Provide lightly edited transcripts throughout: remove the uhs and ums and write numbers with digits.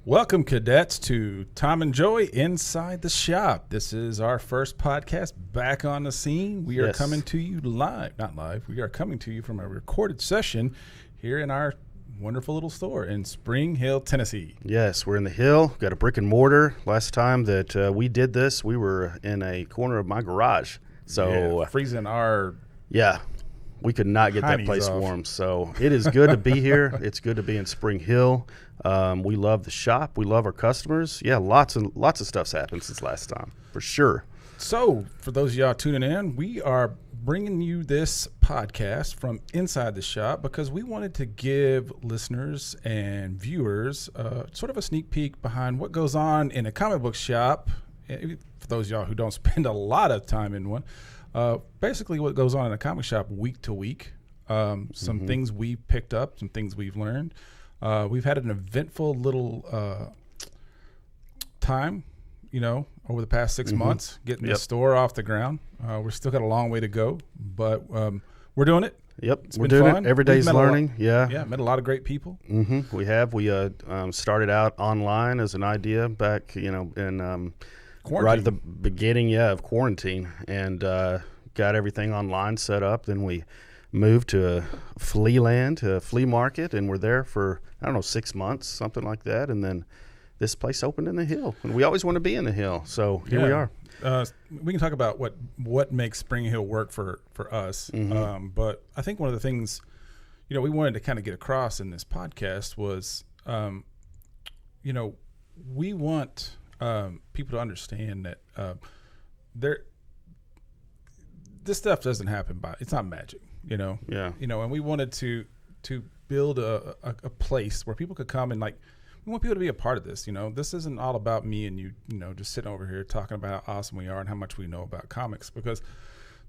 Welcome, cadets, to Tom and Joey Inside the Shop. This is our first podcast back on the scene. We are coming to you live, not live, we are coming to you from a recorded session here in our wonderful little store in Spring Hill, Tennessee. Yes, we're in the Hill, got a brick and mortar. Last time that we did this, we were in a corner of my garage. So freezing our... Yeah, we could not get that place warm. So it is good to be here. It's good to be in Spring Hill. We love the shop. We love our customers. Yeah, lots of stuff's happened since last time, for sure. So for those of y'all tuning in, we are bringing you this podcast from inside the shop because we wanted to give listeners and viewers sort of a sneak peek behind what goes on in a comic book shop. For those of y'all who don't spend a lot of time in one, basically what goes on in a comic shop week to week, some things we picked up, some things we've learned. We've had an eventful little time, over the past 6 months, getting the store off the ground. We're still got a long way to go, but we're doing it. Yep, It's we're been doing fun. it. Every day's learning. Yeah, met a lot of great people. Mm-hmm. We have. We started out online as an idea back, in right at the beginning, of quarantine, and got everything online set up. Then we moved to a flea market, and we're there for 6 months, something like that. And then this place opened in the Hill, and we always want to be in the Hill. So here we are. We can talk about what makes Spring Hill work for us. But I think one of the things, we wanted to kind of get across in this podcast was, we want people to understand that this stuff doesn't happen it's not magic, and we wanted to build a place where people could come and we want people to be a part of this. This isn't all about me and you, just sitting over here talking about how awesome we are and how much we know about comics, because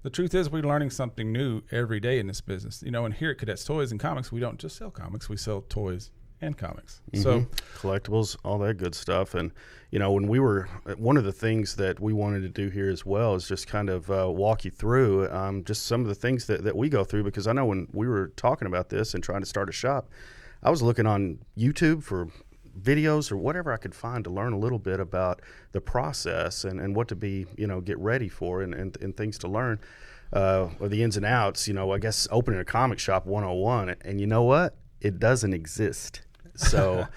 the truth is we're learning something new every day in this business, and here at Cadets Toys and Comics, we don't just sell comics, we sell toys and comics. So collectibles, all that good stuff. And when we were, one of the things that we wanted to do here as well is just kind of walk you through just some of the things that we go through, because I know when we were talking about this and trying to start a shop, I was looking on YouTube for videos or whatever I could find to learn a little bit about the process and what to be, get ready for and things to learn, or the ins and outs, I guess opening a comic shop 101. And you know what? It doesn't exist. So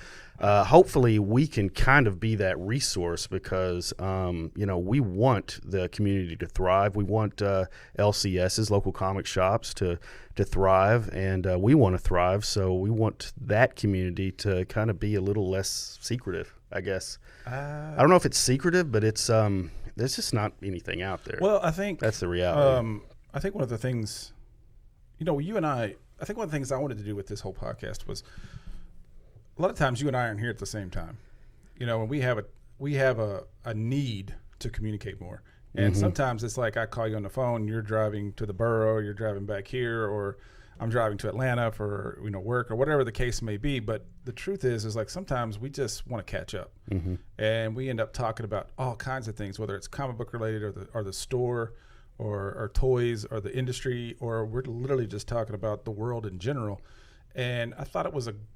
hopefully we can kind of be that resource, because, we want the community to thrive. We want LCSs, local comic shops, to thrive, and we want to thrive. So we want that community to kind of be a little less secretive, I guess. I don't know if it's secretive, but it's there's just not anything out there. Well, I think that's the reality. I think one of the things, you and I think one of the things I wanted to do with this whole podcast was, a lot of times you and I aren't here at the same time, and we have a need to communicate more. And sometimes it's like I call you on the phone, you're driving to the borough, you're driving back here, or I'm driving to Atlanta for work or whatever the case may be. But the truth is like sometimes we just want to catch up, and we end up talking about all kinds of things, whether it's comic book related or the store or toys or the industry, or we're literally just talking about the world in general. And I thought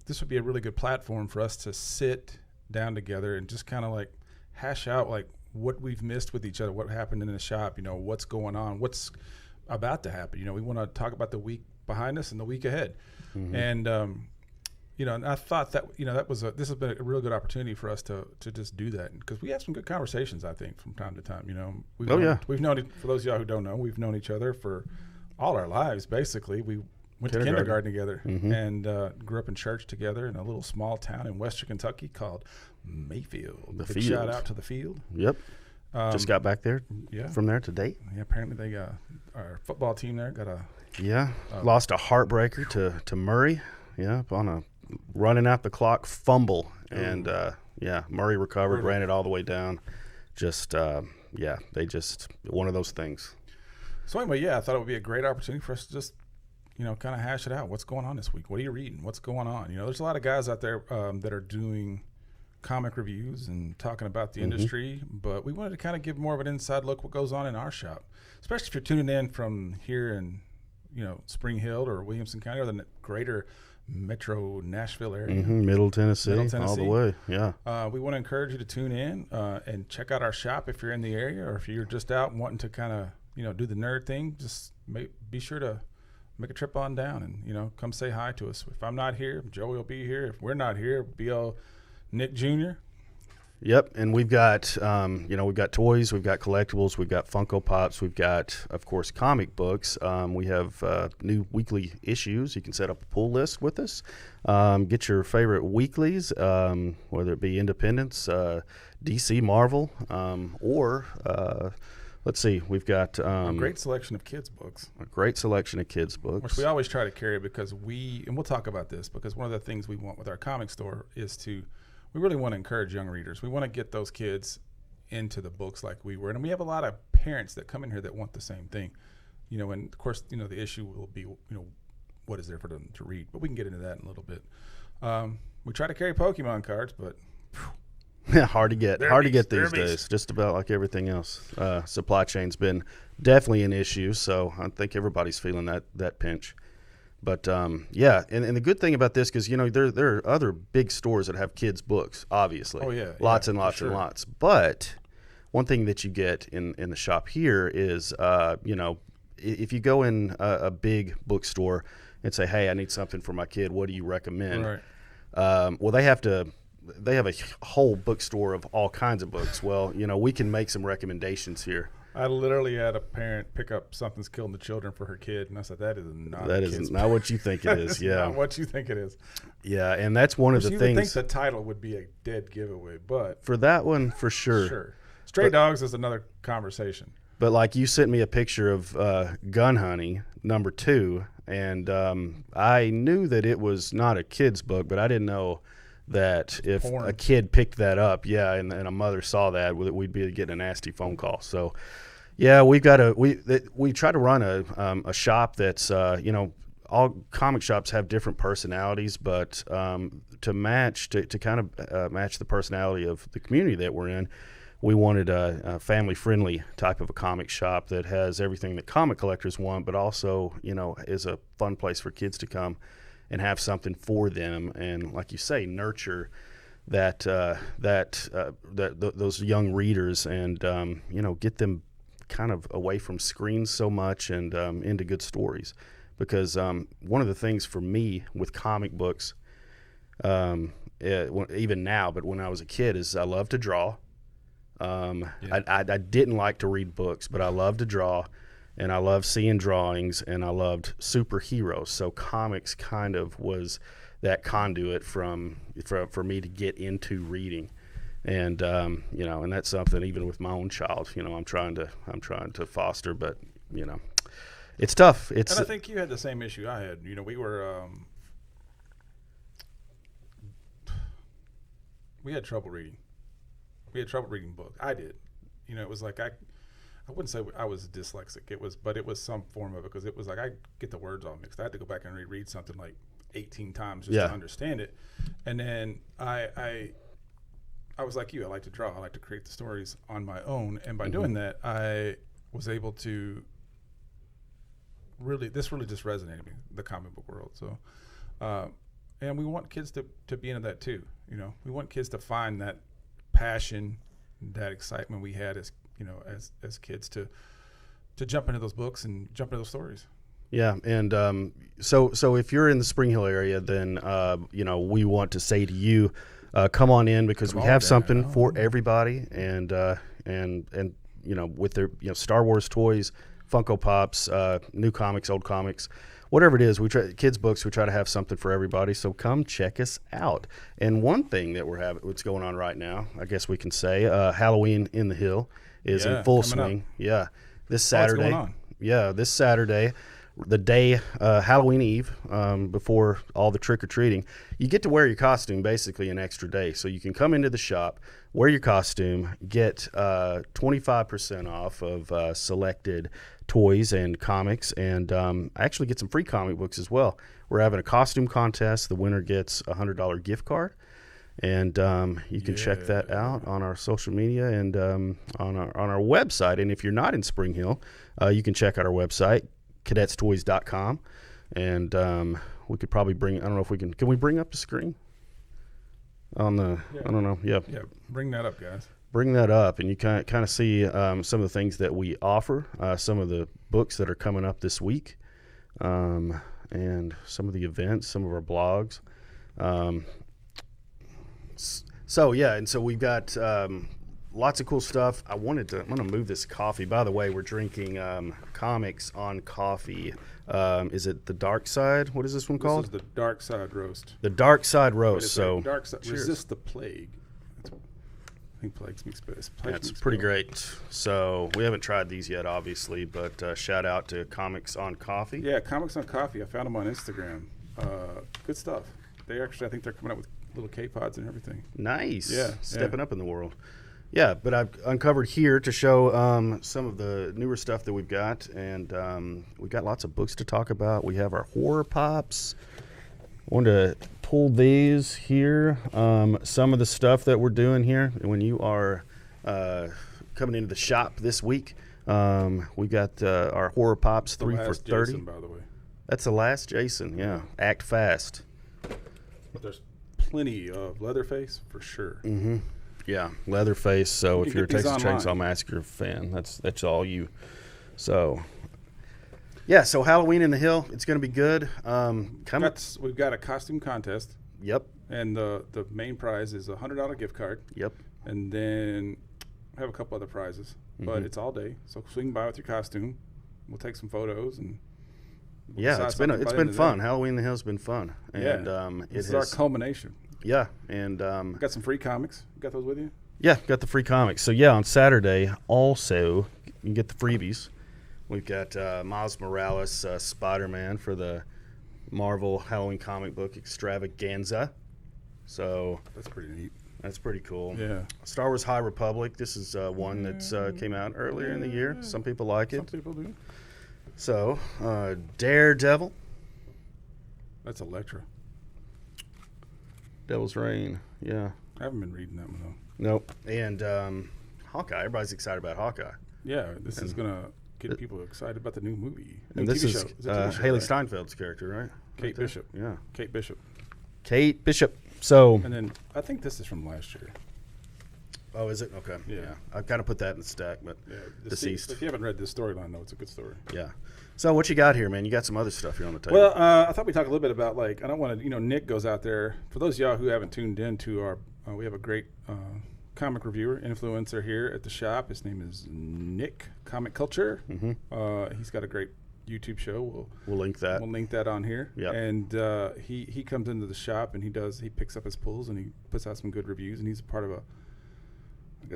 this would be a really good platform for us to sit down together and just kind of hash out what we've missed with each other, what happened in the shop, what's going on, what's about to happen. We want to talk about the week behind us and the week ahead. And, and I thought that, this has been a real good opportunity for us to just do that, because we have some good conversations, I think, from time to time. We've known, for those of y'all who don't know, we've known each other for all our lives, basically. We went to kindergarten together and grew up in church together in a little small town in western Kentucky called Mayfield. Big shout out to the Field. Yep. Just got back there from there today. Yeah, apparently they got our football team there. Lost a heartbreaker to Murray. Yeah, on a running out the clock fumble. And, Murray recovered, ran it all the way down. Just, one of those things. So anyway, I thought it would be a great opportunity for us to just, kind of hash it out. What's going on this week? What are you reading? What's going on? There's a lot of guys out there that are doing comic reviews and talking about the industry, but we wanted to kind of give more of an inside look what goes on in our shop, especially if you're tuning in from here in Spring Hill or Williamson County or the greater Metro Nashville area. Middle Tennessee, Middle Tennessee, all the way. Yeah. We want to encourage you to tune in and check out our shop if you're in the area, or if you're just out wanting to kind of do the nerd thing. Just be sure to make a trip on down and come say hi to us. If I'm not here, Joey will be here. If we're not here, be Nick Jr. Yep, and we've got we've got toys, we've got collectibles, we've got Funko Pops, we've got, of course, comic books. We have new weekly issues. You can set up a pull list with us. Get your favorite weeklies, whether it be Independence, DC, Marvel, or let's see, we've got a great selection of kids books. A great selection of kids books, which we always try to carry because and we'll talk about this, because one of the things we want with our comic store is we really want to encourage young readers. We want to get those kids into the books like we were. And we have a lot of parents that come in here that want the same thing. And of course, the issue will be, what is there for them to read? But we can get into that in a little bit. We try to carry Pokemon cards, but hard to get these days, just about like everything else. Supply chain's been definitely an issue, so I think everybody's feeling that pinch. But and the good thing about this, because there are other big stores that have kids books, obviously. Oh yeah, lots and lots and lots. But one thing that you get in the shop here is if you go in a big bookstore and say, hey, I need something for my kid, what do you recommend? Right. Well, they have a whole bookstore of all kinds of books. Well, we can make some recommendations here. I literally had a parent pick up Something's Killing the Children for her kid, and I said, that is not what you think it is. Yeah, not what you think it is. Yeah, and that's one of the things. You would think the title would be a dead giveaway, but for that one, for sure. Sure. Stray Dogs is another conversation. But like you sent me a picture of Gun Hunting #2, and I knew that it was not a kid's book, but I didn't know that if a kid picked that up, and a mother saw that, we'd be getting a nasty phone call. So, yeah, we try to run a shop that's all comic shops have different personalities, but to kind of match the personality of the community that we're in, we wanted a family-friendly type of a comic shop that has everything that comic collectors want, but also is a fun place for kids to come and have something for them, and like you say, nurture those young readers, and get them kind of away from screens so much and into good stories. Because one of the things for me with comic books, even now, but when I was a kid, is I love to draw. I didn't like to read books, but I love to draw. And I loved seeing drawings, and I loved superheroes. So comics kind of was that conduit for me to get into reading, and and that's something even with my own child, I'm trying to foster, but it's tough. And I think you had the same issue I had. We were we had trouble reading. We had trouble reading books. I did. It was like I wouldn't say I was dyslexic. It was some form of it, because it was like I get the words all mixed. I had to go back and reread something like 18 times just to understand it. And then I was like you. I like to draw. I like to create the stories on my own. And by doing that, I was able to this really just resonated with me, the comic book world. So, and we want kids to be into that too. We want kids to find that passion, that excitement we had as kids to jump into those books and jump into those stories. Yeah, and so if you're in the Spring Hill area, then we want to say to you, come on in, because we have something for everybody, and with their Star Wars toys, Funko Pops, new comics, old comics, whatever it is, kids books. We try to have something for everybody. So come check us out. And one thing that what's going on right now, I guess we can say, Halloween in the Hill is in full swing. Up. Yeah, this Saturday. What's going on? Yeah, this Saturday, the day Halloween Eve, before all the trick or treating, you get to wear your costume basically an extra day. So you can come into the shop, wear your costume, get 25% off of selected toys and comics, and actually get some free comic books as well. We're having a costume contest. The winner gets a $100 gift card. And you can check that out on our social media and on our website. And if you're not in Spring Hill, you can check out our website, cadetstoys.com. And we could probably bring. I don't know if we can. Can we bring up the screen? On the. Yeah. I don't know. Yeah. Yeah. Bring that up, guys. Bring that up, and you kind of see some of the things that we offer, some of the books that are coming up this week, and some of the events, some of our blogs. So we've got lots of cool stuff. I'm going to move this coffee. By the way, we're drinking Comics on Coffee. Is it the Dark Side? What is this one called? This is the Dark Side Roast. The Dark Side Roast. So Dark Side. Resist the plague. I think plagues mix best. That's pretty great. So we haven't tried these yet, obviously, but shout out to Comics on Coffee. Yeah, Comics on Coffee. I found them on Instagram. Good stuff. I think they're coming out with little K-pods and everything. Nice. Yeah. Stepping up in the world. Yeah, but I've uncovered here to show some of the newer stuff that we've got, and we've got lots of books to talk about. We have our horror pops. I wanted to pull these here. Some of the stuff that we're doing here, when you are coming into the shop this week, we got our horror pops 3 for $30. Jason, by the way. That's the last Jason. Yeah, act fast. But there's plenty of Leatherface for sure. Mm-hmm. Yeah, Leatherface. So if you're a Texas Chainsaw Massacre fan, that's all you. So. Yeah, so Halloween in the Hill, it's going to be good. We've got a costume contest. Yep. And the main prize is a $100 gift card. Yep. And then I have a couple other prizes, but it's all day. So swing by with your costume. We'll take some photos and. It's been fun. Halloween in the Hill's been fun. And this is our culmination. Yeah, and got some free comics. You got those with you? Yeah, got the free comics. So yeah, on Saturday also you can get the freebies. We've got Miles Morales, Spider-Man for the Marvel Halloween comic book extravaganza. So that's pretty neat. That's pretty cool. Yeah. Star Wars High Republic. This is one that came out earlier in the year. Some people like it. Some people do. So Daredevil. That's Elektra. Devil's Reign. Yeah. I haven't been reading that one though. Nope. And Hawkeye. Everybody's excited about Hawkeye. Yeah, this is gonna get people excited about the new movie. And this is Haley Steinfeld's character, right? Kate Bishop. Yeah. Kate Bishop. Kate Bishop. So. And then I think this is from last year. Oh, is it? Okay. Yeah. I've got to put that in the stack, but Deceased. If you haven't read this storyline, though, it's a good story. Yeah. So what you got here, man? You got some other stuff here on the table. Well, I thought we'd talk a little bit about, I don't want to, Nick goes out there. For those of y'all who haven't tuned in to our, we have a great comic reviewer, influencer here at the shop. His name is Nick, Comic Culture. Mm-hmm. He's got a great YouTube show. We'll link that. We'll link that on here. Yeah. And he comes into the shop and he picks up his pulls and he puts out some good reviews, and he's a part of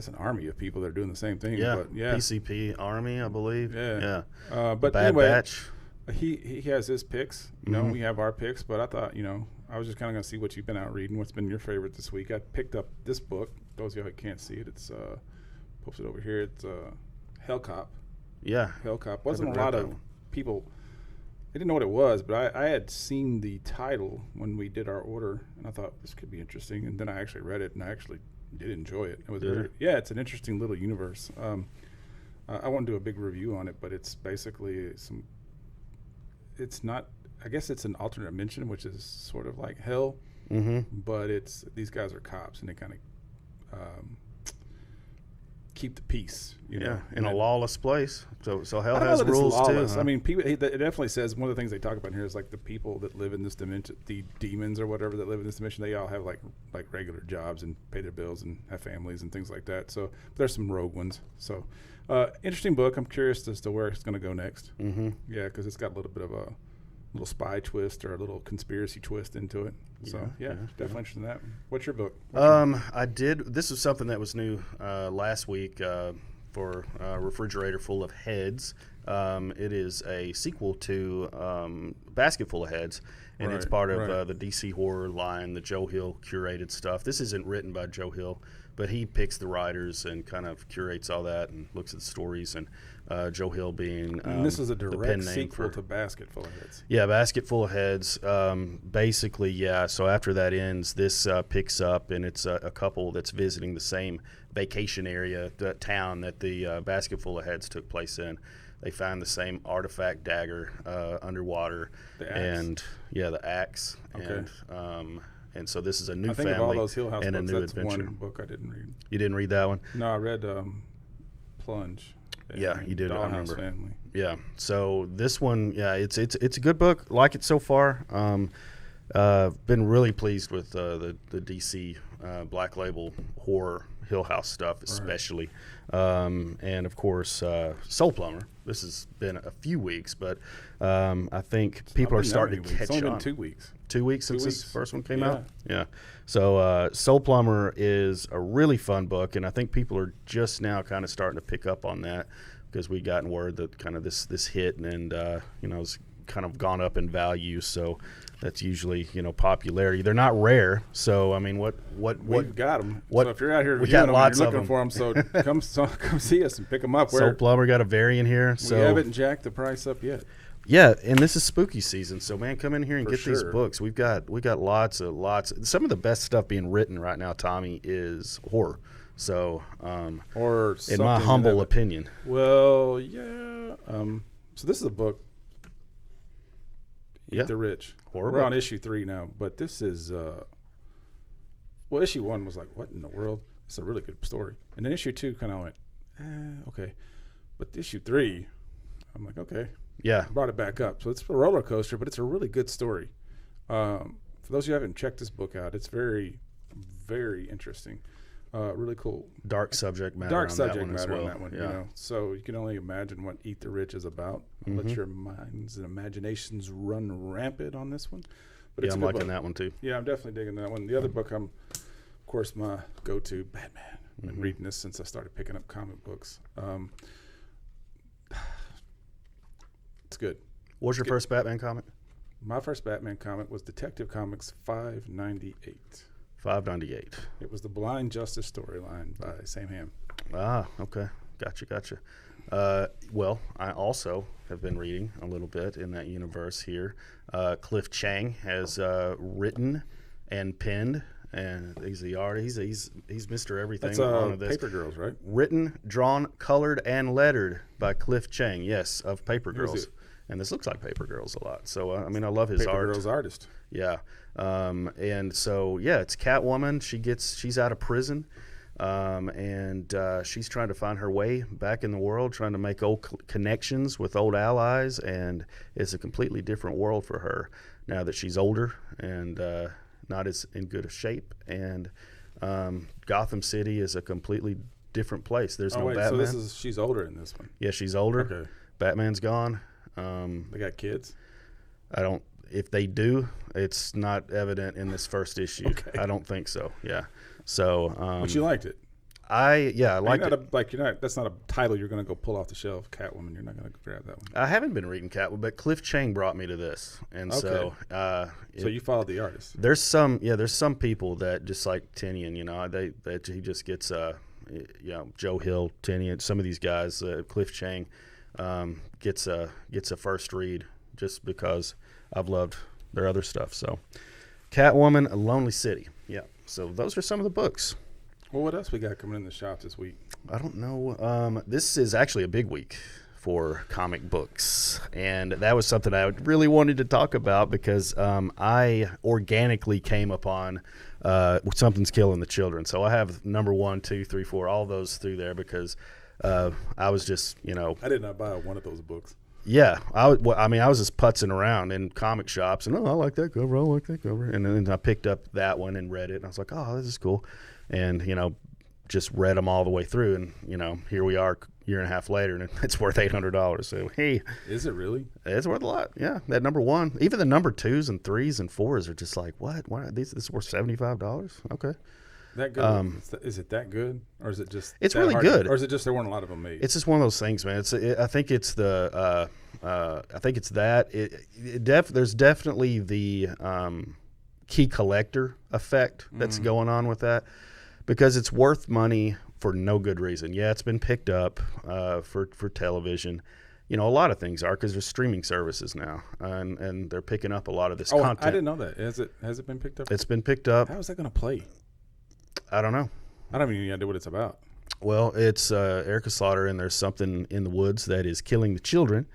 an army of people that are doing the same thing. Yeah, but yeah. PCP Army, I believe. Yeah. But Bad anyway, Batch. He has his picks. We have our picks. But I thought, I was just kind of going to see what you've been out reading. What's been your favorite this week? I picked up this book. Those of you who can't see it, it's posted over here. It's Hell Cop. Yeah. Hell Cop. Wasn't a lot of people. They didn't know what it was, but I had seen the title when we did our order, and I thought this could be interesting. And then I actually read it, and I actually did enjoy it. It was it's an interesting little universe. I won't do a big review on it, but it's basically it's not, I guess it's an alternate dimension, which is sort of like hell, but these guys are cops, and they kind of keep the peace, in a lawless place. So hell has rules too. Huh? I mean, people. It definitely says one of the things they talk about here is like the people that live in this dimension, the demons or whatever that live in this dimension. They all have like regular jobs and pay their bills and have families and things like that. So there's some rogue ones. So interesting book. I'm curious as to where it's going to go next. Mm-hmm. Yeah, because it's got a little bit of a little spy twist or a little conspiracy twist into it. So definitely interested in that. What's your book? I did. This is something that was new last week for Refrigerator Full of Heads. It is a sequel to Basket Full of Heads, and it's part of the DC horror line, the Joe Hill curated stuff. This isn't written by Joe Hill, but he picks the writers and kind of curates all that and looks at the stories. And Joe Hill being and this is a direct sequel to Basket Full of Heads. Yeah, Basket Full of Heads. Basically, yeah. So after that ends, this picks up, and it's a couple that's visiting the same vacation area, the town that the Basket Full of Heads took place in. they find the same artifact dagger underwater, The axe. and the axe, Okay. and so this is a new I think family of all those Hill House and books, a new that's adventure. one book I didn't read. You didn't read that one? No, I read Plunge. Yeah, you did. I Dollhouse remember. Family. Yeah. So this one, it's a good book. Like it so far. Been really pleased with the DC Black Label horror Hill House stuff, especially, and of course Soul Plumber. This has been a few weeks, but I think people are starting to catch It's only on. been 2 weeks. 2 weeks since 2 this weeks. first one came Yeah. out. Yeah. So Soul Plumber is a really fun book, and I think people are just now kind of starting to pick up on that because we gotten word that kind of this hit and it's kind of gone up in value. So that's usually popularity. They're not rare. So I mean, what We've got them. what- So if you're out here we reviewing got them, lots you're of looking them. for them. So come see us and pick them up. Soul Plumber got a variant here. We So haven't jacked the price up yet. yeah, and this is spooky season, so man, come in here and For get these sure. books. We got lots. Some of the best stuff being written right now, Tommy, is horror. So, Or in something my that humble have- opinion, Well, yeah. So this is a book. Yeah. Eat the Rich. Horror We're book. on issue 3 now, but this is well, issue 1 was like, what in the world? It's a really good story. And then issue 2 kind of went, okay. But issue 3, I'm like, okay. yeah, I brought it back up. So it's a roller coaster, but it's a really good story. For those of you who haven't checked this book out, it's very, very interesting. Really cool. dark subject matter. Dark on subject that one matter as well. on that one, Yeah. So you can only imagine what Eat the Rich is about. Let your minds and imaginations run rampant on this one. But Yeah, it's I'm a good liking book. that one too. Yeah, I'm definitely digging that one. The other book, of course, my go-to, Batman. I've been reading this since I started picking up comic books. It's good. What was your first Batman comic? My first Batman comic was Detective Comics 598. 598. It was the Blind Justice storyline by Sam Hamm. Ah, okay. Gotcha. Well, I also have been reading a little bit in that universe here. Cliff Chang has written and penned, and he's the artist. He's Mr. Everything That's on this. Paper Girls, right? Written, drawn, colored, and lettered by Cliff Chang. Yes, of Paper Who's Girls. it? And this looks like Paper Girls a lot. So I mean, I love his Paper art. Girls artist. Yeah. And so, it's Catwoman. She's out of prison. And she's trying to find her way back in the world, trying to make old connections with old allies. And it's a completely different world for her now that she's older and not as in good a shape. And Gotham City is a completely different place. There's no Batman. So she's older in this one. Yeah, she's older. Okay. Batman's gone. They got kids. If they do, it's not evident in this first issue. Okay. I don't think so. Yeah. So, But you liked it. I liked it. You're not. That's not a title you're going to go pull off the shelf. Catwoman. You're not going to grab that one. I haven't been reading Catwoman, but Cliff Chang brought me to this, and so So you followed the artist. there's some people that just like Tinian, that he just gets Joe Hill, Tinian, some of these guys, Cliff Chang gets a first read just because I've loved their other stuff. So Catwoman, A Lonely City. Yeah. So those are some of the books. Well, what else we got coming in the shop this week? I don't know. This is actually a big week for comic books, and that was something I really wanted to talk about because I organically came upon Something's Killing the Children. So I have number 1, 2, 3, 4, all those through there because I was just, I did not buy one of those books. Yeah, I was just putzing around in comic shops, and I like that cover, and then I picked up that one and read it, and I was like, oh, this is cool, and just read them all the way through, and here we are, a year and a half later, and it's worth $800. So hey, Is it really? it's worth a lot. Yeah, that number 1, even the number 2s and 3s and 4s are just like, what? Why this is worth $75? Okay. That good? Is it that good, or is it just? It's that really hard good. or is it just there weren't a lot of them made? It's just one of those things, man. I think it's the. I think it's that. There's definitely the key collector effect that's going on with that, because it's worth money for no good reason. Yeah, it's been picked up for television. A lot of things are because there's streaming services now, and they're picking up a lot of this content. I didn't know that. Has it been picked up? It's been picked up. How is that going to play? I don't know. I don't even have any idea what it's about. Well, it's Erica Slaughter, and there's something in the woods that is killing the children,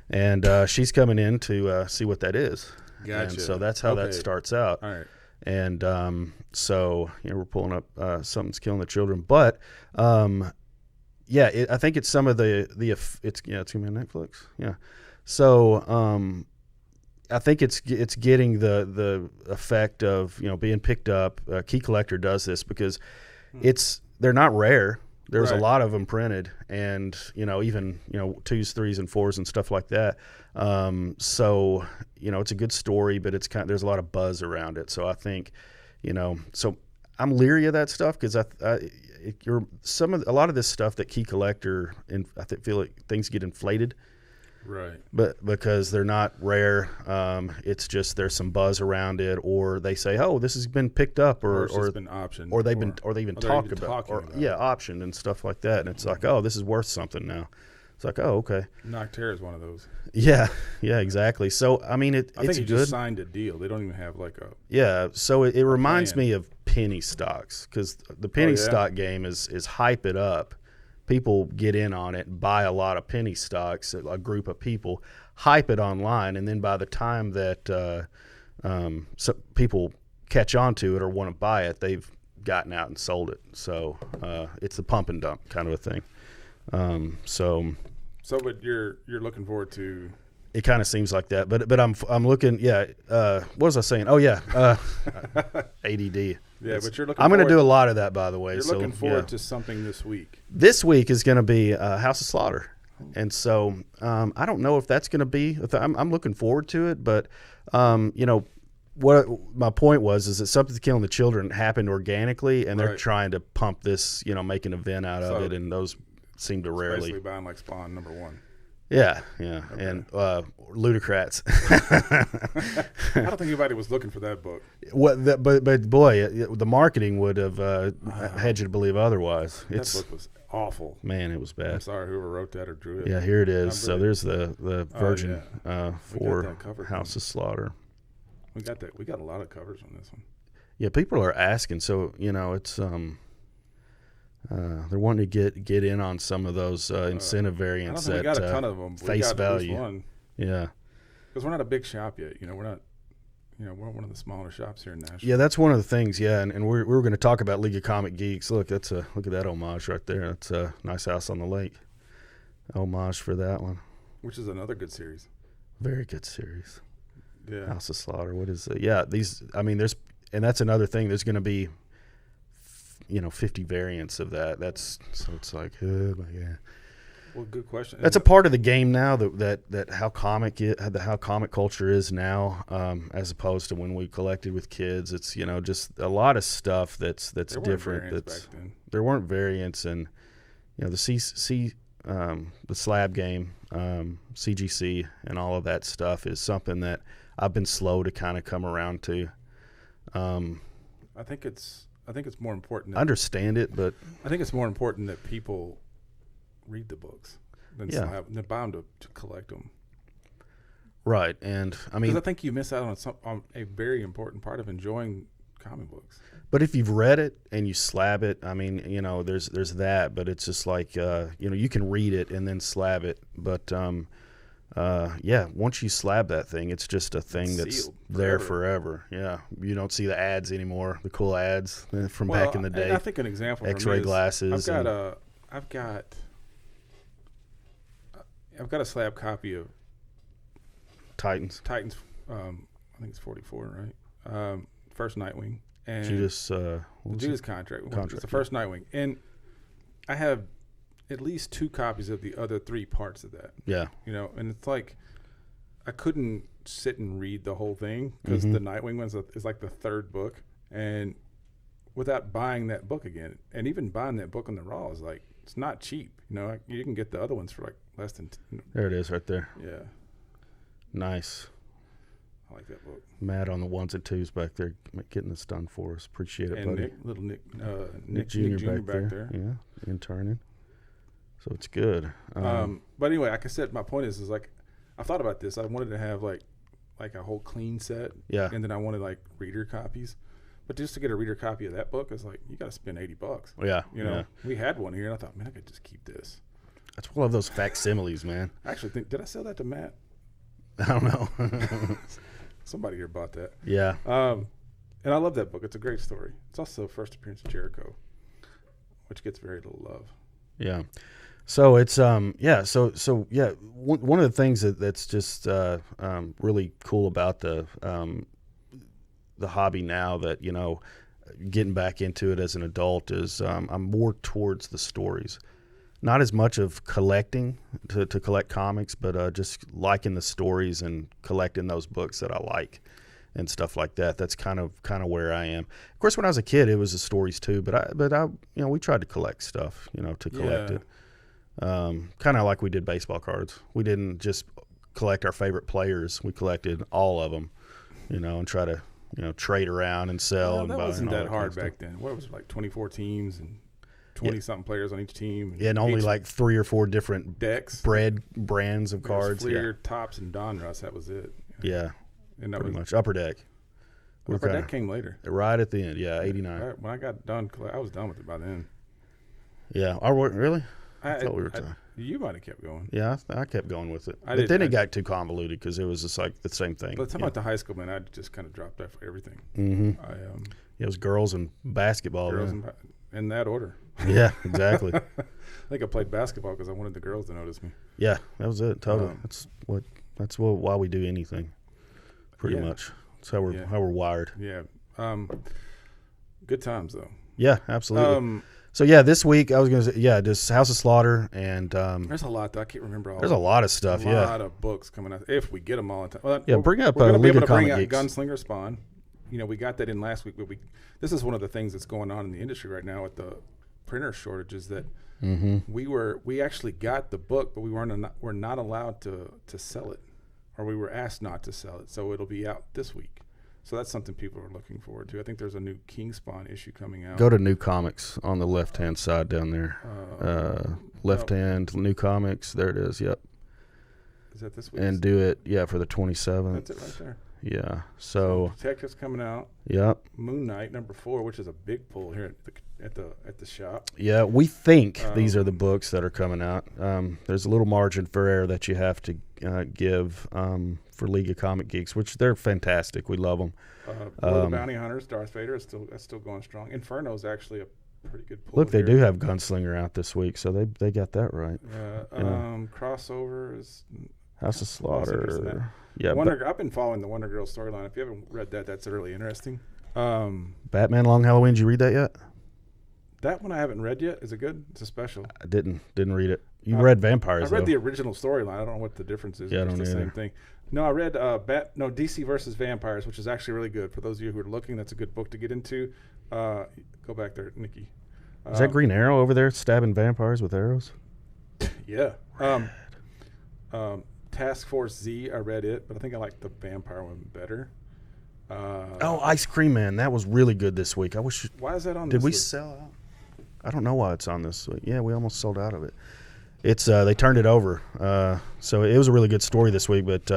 and she's coming in to see what that is. Gotcha. And so that's how that starts out. All right. And so we're pulling up something's killing the children, but I think it's some of it's gonna be on Netflix. Yeah, so I think it's getting the effect of being picked up. Key Collector does this because they're not rare. There's a lot of them printed, and even 2s, 3s, and 4s and stuff like that. So it's a good story, but there's a lot of buzz around it. So I think so I'm leery of that stuff because a lot of this stuff that Key Collector, and I feel like things get inflated. Right. But because they're not rare, it's just there's some buzz around it, or they say, "Oh, this has been picked up," or it's been optioned, or they even talk about optioned and stuff like that. And it's like, "Oh, this is worth something now." It's like, "Oh, okay." Nocterra is one of those. Yeah, exactly. So I mean, I think it's you good. just signed a deal. They don't even have like a So it reminds me of penny stocks because the penny stock game is hype it up. People get in on it, buy a lot of penny stocks, a group of people, hype it online, and then by the time that some people catch on to it or want to buy it, they've gotten out and sold it. So it's a pump and dump kind of a thing. So, but you're looking forward to. It kind of seems like that, but I'm looking. Yeah, what was I saying? Oh yeah, ADD. Yeah, but you're looking. I'm going to do a lot of that, by the way. You're looking forward to something this week. This week is going to be House of Slaughter, and so I don't know if that's going to be. I'm looking forward to it, but what my point was is that Something's Killing the Children happened organically, and they're trying to pump this, make an event out of it, and those seem to rarely. Basically buying like Spawn #1. Yeah, okay. And Ludocrats. I don't think anybody was looking for that book. But boy, the marketing would have had you to believe otherwise. That book was awful. Man, it was bad. I'm sorry, whoever wrote that or drew it. Yeah, here it is. So there's the version for House of Slaughter. We got that. We got a lot of covers on this one. Yeah, people are asking. So it's they're wanting to get in on some of those incentive variants. I don't think we got a ton of them. Face value. One. Yeah, because we're not a big shop yet. We're not. We're one of the smaller shops here in Nashville. Yeah, that's one of the things. Yeah, and we were going to talk about League of Comic Geeks. Look, look at that homage right there. That's a nice house on the lake. Homage for that one. Which is another good series. Very good series. Yeah. House of Slaughter. What is it? Yeah, these. I mean, and that's another thing. There's going to be 50 variants of that. So it's like, oh my God. Well, good question. That's a part of the game now that how comic culture is now, as opposed to when we collected with kids. It's just a lot of stuff that's different. There weren't variants, and the the slab game, CGC, and all of that stuff is something that I've been slow to kind of come around to. I think it's more important. I understand it, but I think it's more important that people read the books than buy them to collect them. Right, and I mean, because I think you miss out on a very important part of enjoying comic books. But if you've read it and you slab it, I mean, there's that, but it's just like you can read it and then slab it, but once you slab that thing, it's just a thing that's there forever. Yeah, you don't see the ads anymore, the cool ads from back in the day. I think an example for X-ray me is glasses. I've got a slab copy of Titans. I think it's 44, right? First Nightwing and Judas. The Judas contract. It's the first Nightwing, and I have at least 2 copies of the other 3 parts of that. Yeah. And it's like I couldn't sit and read the whole thing because the Nightwing one is like the 3rd book, and without buying that book again, and even buying that book on the raw is like, it's not cheap. You can get the other ones for like less than. There it is, right there. Yeah. Nice. I like that book. Matt on the 1s and 2s back there getting this done for us. Appreciate it, and buddy. Nick Jr. back there. Yeah, interning. So it's good. But anyway, like I said, my point is like, I thought about this. I wanted to have like a whole clean set. Yeah. And then I wanted like reader copies. But just to get a reader copy of that book, it's like you got to spend $80. Yeah, You know, we had one here, and I thought, man, I could just keep this. That's one of those facsimiles, man. I actually think, did I sell that to Matt? I don't know. Somebody here bought that. Yeah. And I love that book. It's a great story. It's also first appearance of Jericho, which gets very little love. Yeah. So it's one of the things that's just really cool about the hobby now, that, you know, getting back into it as an adult, is I'm more towards the stories. Not as much of collecting to collect comics, but just liking the stories and collecting those books that I like and stuff like that. That's kind of where I am. Of course, when I was a kid, it was the stories too. But I you know, we tried to collect stuff, you know, to collect it. Kind of like we did baseball cards. We didn't just collect our favorite players. We collected all of them, you know, and try to, you know, trade around and sell. Well, and that buy wasn't and all that hard kind of back then. What was it, like 24 teams and 20-something players on each team? And only each like 3 or 4 different decks, brands of cards. Fleer, Tops, and Donruss. That was it. Yeah. And that Pretty was much. Upper Deck. Upper Deck came later. Right at the end, yeah, 89. When I got done, I was done with it by then. Yeah. Really? I thought we were done. You might have kept going. Yeah, I kept going with it. But then it got too convoluted because it was just like the same thing. By the time I went to high school, man, I just kind of dropped out for everything. Mm-hmm. It was girls and basketball. In that order. Yeah, exactly. I think I played basketball because I wanted the girls to notice me. Yeah, that was it. Totally. That's why we do anything. Pretty much. That's how we're wired. Yeah. Good times though. Yeah, absolutely. So this week I was gonna say just House of Slaughter, and there's a lot though. I can't remember all. There's a lot of stuff. A lot of books coming out if we get them all in time. Well, bring up we're League of bring Comic out Geeks. Gunslinger Spawn. You know, we got that in last week, but this is one of the things that's going on in the industry right now with the printer shortages. That we actually got the book, but we're not allowed to sell it, or we were asked not to sell it. So it'll be out this week. So that's something people are looking forward to. I think there's a new King Spawn issue coming out. Go to New Comics on the left-hand side down there. Left-hand, New Comics. There it is. Yep. Is that this week? And do it, for the 27th. That's it right there. Yeah. So Detective's coming out. Yep. Moon Knight #4, which is a big pull here at the shop. Yeah, we think these are the books that are coming out. There's a little margin for error that you have to give for League of Comic Geeks, which they're fantastic. We love them. The Bounty Hunters, Darth Vader is still going strong. Inferno is actually a pretty good pull. Look, they do have Gunslinger out this week, so they got that right. Crossover is House of Slaughter. Yeah, I've been following the Wonder Girl storyline. If you haven't read that, that's really interesting. Batman Long Halloween. Did you read that yet? That one I haven't read yet. Is it good? It's a special. I didn't read it. You read Vampires. I read the original storyline. I don't know what the difference is. Yeah, I don't it's the either. same thing. No, I read DC versus Vampires, which is actually really good. For those of you who are looking, that's a good book to get into. Go back there, Nikki. Is that Green Arrow over there stabbing vampires with arrows? Yeah. Task Force Z, I read it, but I think I like the vampire one better. Ice Cream Man. That was really good this week. Why is that on Did this we list? sell out? I don't know why it's on this week. Yeah, we almost sold out of it. It's they turned it over. So it was a really good story this week, but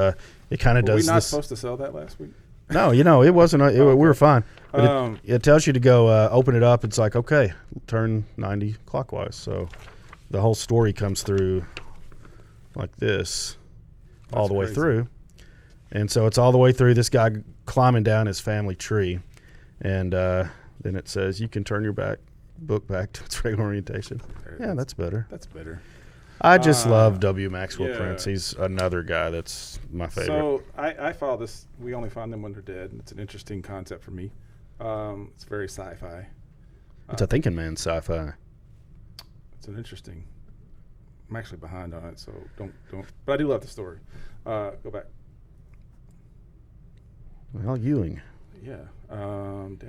it kind of does Were we not this. supposed to sell that last week? No, it wasn't. We were fine. But it tells you to go open it up. It's like, okay, turn 90 clockwise. So the whole story comes through like this. All the way through. And so it's all the way through, this guy climbing down his family tree. And then it says you can turn your book back to its regular orientation. That's better. That's better. I just love W. Maxwell Prince. He's another guy that's my favorite. So I follow this. We only find them when they're dead. It's an interesting concept for me. It's very sci-fi. It's a thinking man sci-fi. It's an interesting. I'm actually behind on it, so don't. But I do love the story. Go back. Well, Ewing. Yeah. Down. I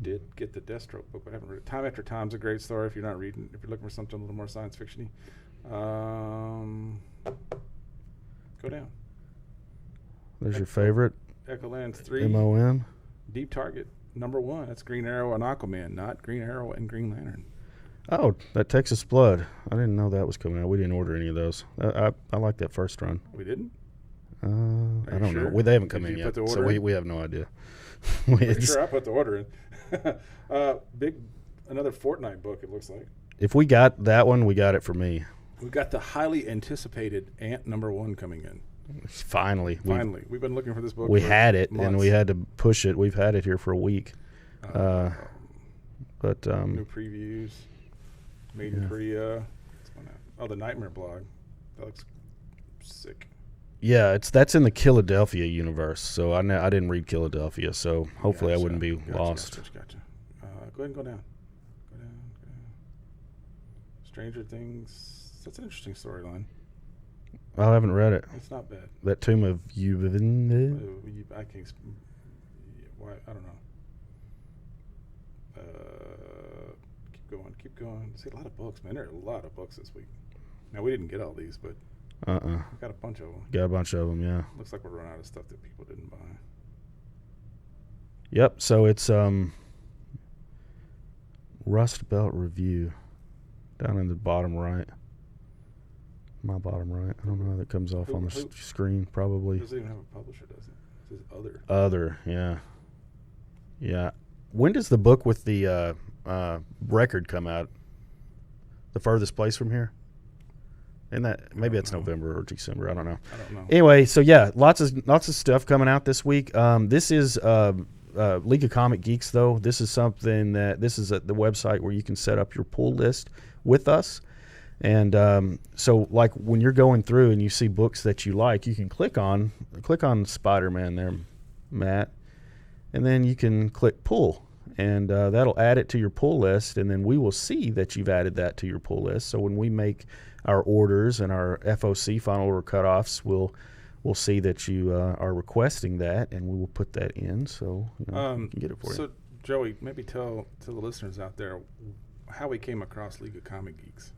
did get the Deathstroke book, but I haven't read it. Time After Time's a great story if you're looking for something a little more science fiction-y. Go down. There's your favorite. Echo Lands 3. MOM. Deep Target #1. That's Green Arrow and Aquaman, not Green Arrow and Green Lantern. Oh, that Texas Blood. I didn't know that was coming out. We didn't order any of those. I like that first run. We didn't? I don't sure? know. They haven't come Did in you yet, put the so order in? we have no idea. Pretty sure I put the order in. Another Fortnite book, it looks like. If we got that one, we got it for me. We got the highly anticipated Ant #1 coming in. Finally. We've been looking for this book. We for had it, months. and we had to push it. We've had it here for a week. But new previews, made in Korea. What's going on? Oh, the Nightmare blog. That looks sick. yeah, that's in the Philadelphia universe. So I didn't read Philadelphia, so hopefully I wouldn't be lost. Gotcha. Go ahead and go down. Go down. Stranger Things. That's an interesting storyline. I haven't read it. It's not bad. That Tomb of Yuvin. I can't. Why? I don't know. Keep going. See, a lot of books, man. There are a lot of books this week. Now, we didn't get all these, but we got a bunch of them. Got a bunch of them, yeah. Looks like we're running out of stuff that people didn't buy. Yep, so it's Rust Belt Review down in the bottom right. My bottom right. I don't know how that comes off on the screen, probably. It doesn't even have a publisher, does it? It says other. Other, yeah. Yeah. When does the book with the record come out? The Furthest Place from Here? And that maybe it's November or December. I don't know. Anyway, so yeah, lots of stuff coming out this week. This is League of Comic Geeks, though. This is something this is at the website where you can set up your pull list with us. And so, like when you're going through and you see books that you like, you can click on Spider-Man there, Matt, and then you can click pull, and that'll add it to your pull list, and then we will see that you've added that to your pull list. So when we make our orders and our FOC, final order cutoffs, we'll see that you are requesting that, and we will put that in. So we can get it for you. So Joey, maybe tell the listeners out there how we came across League of Comic Geeks.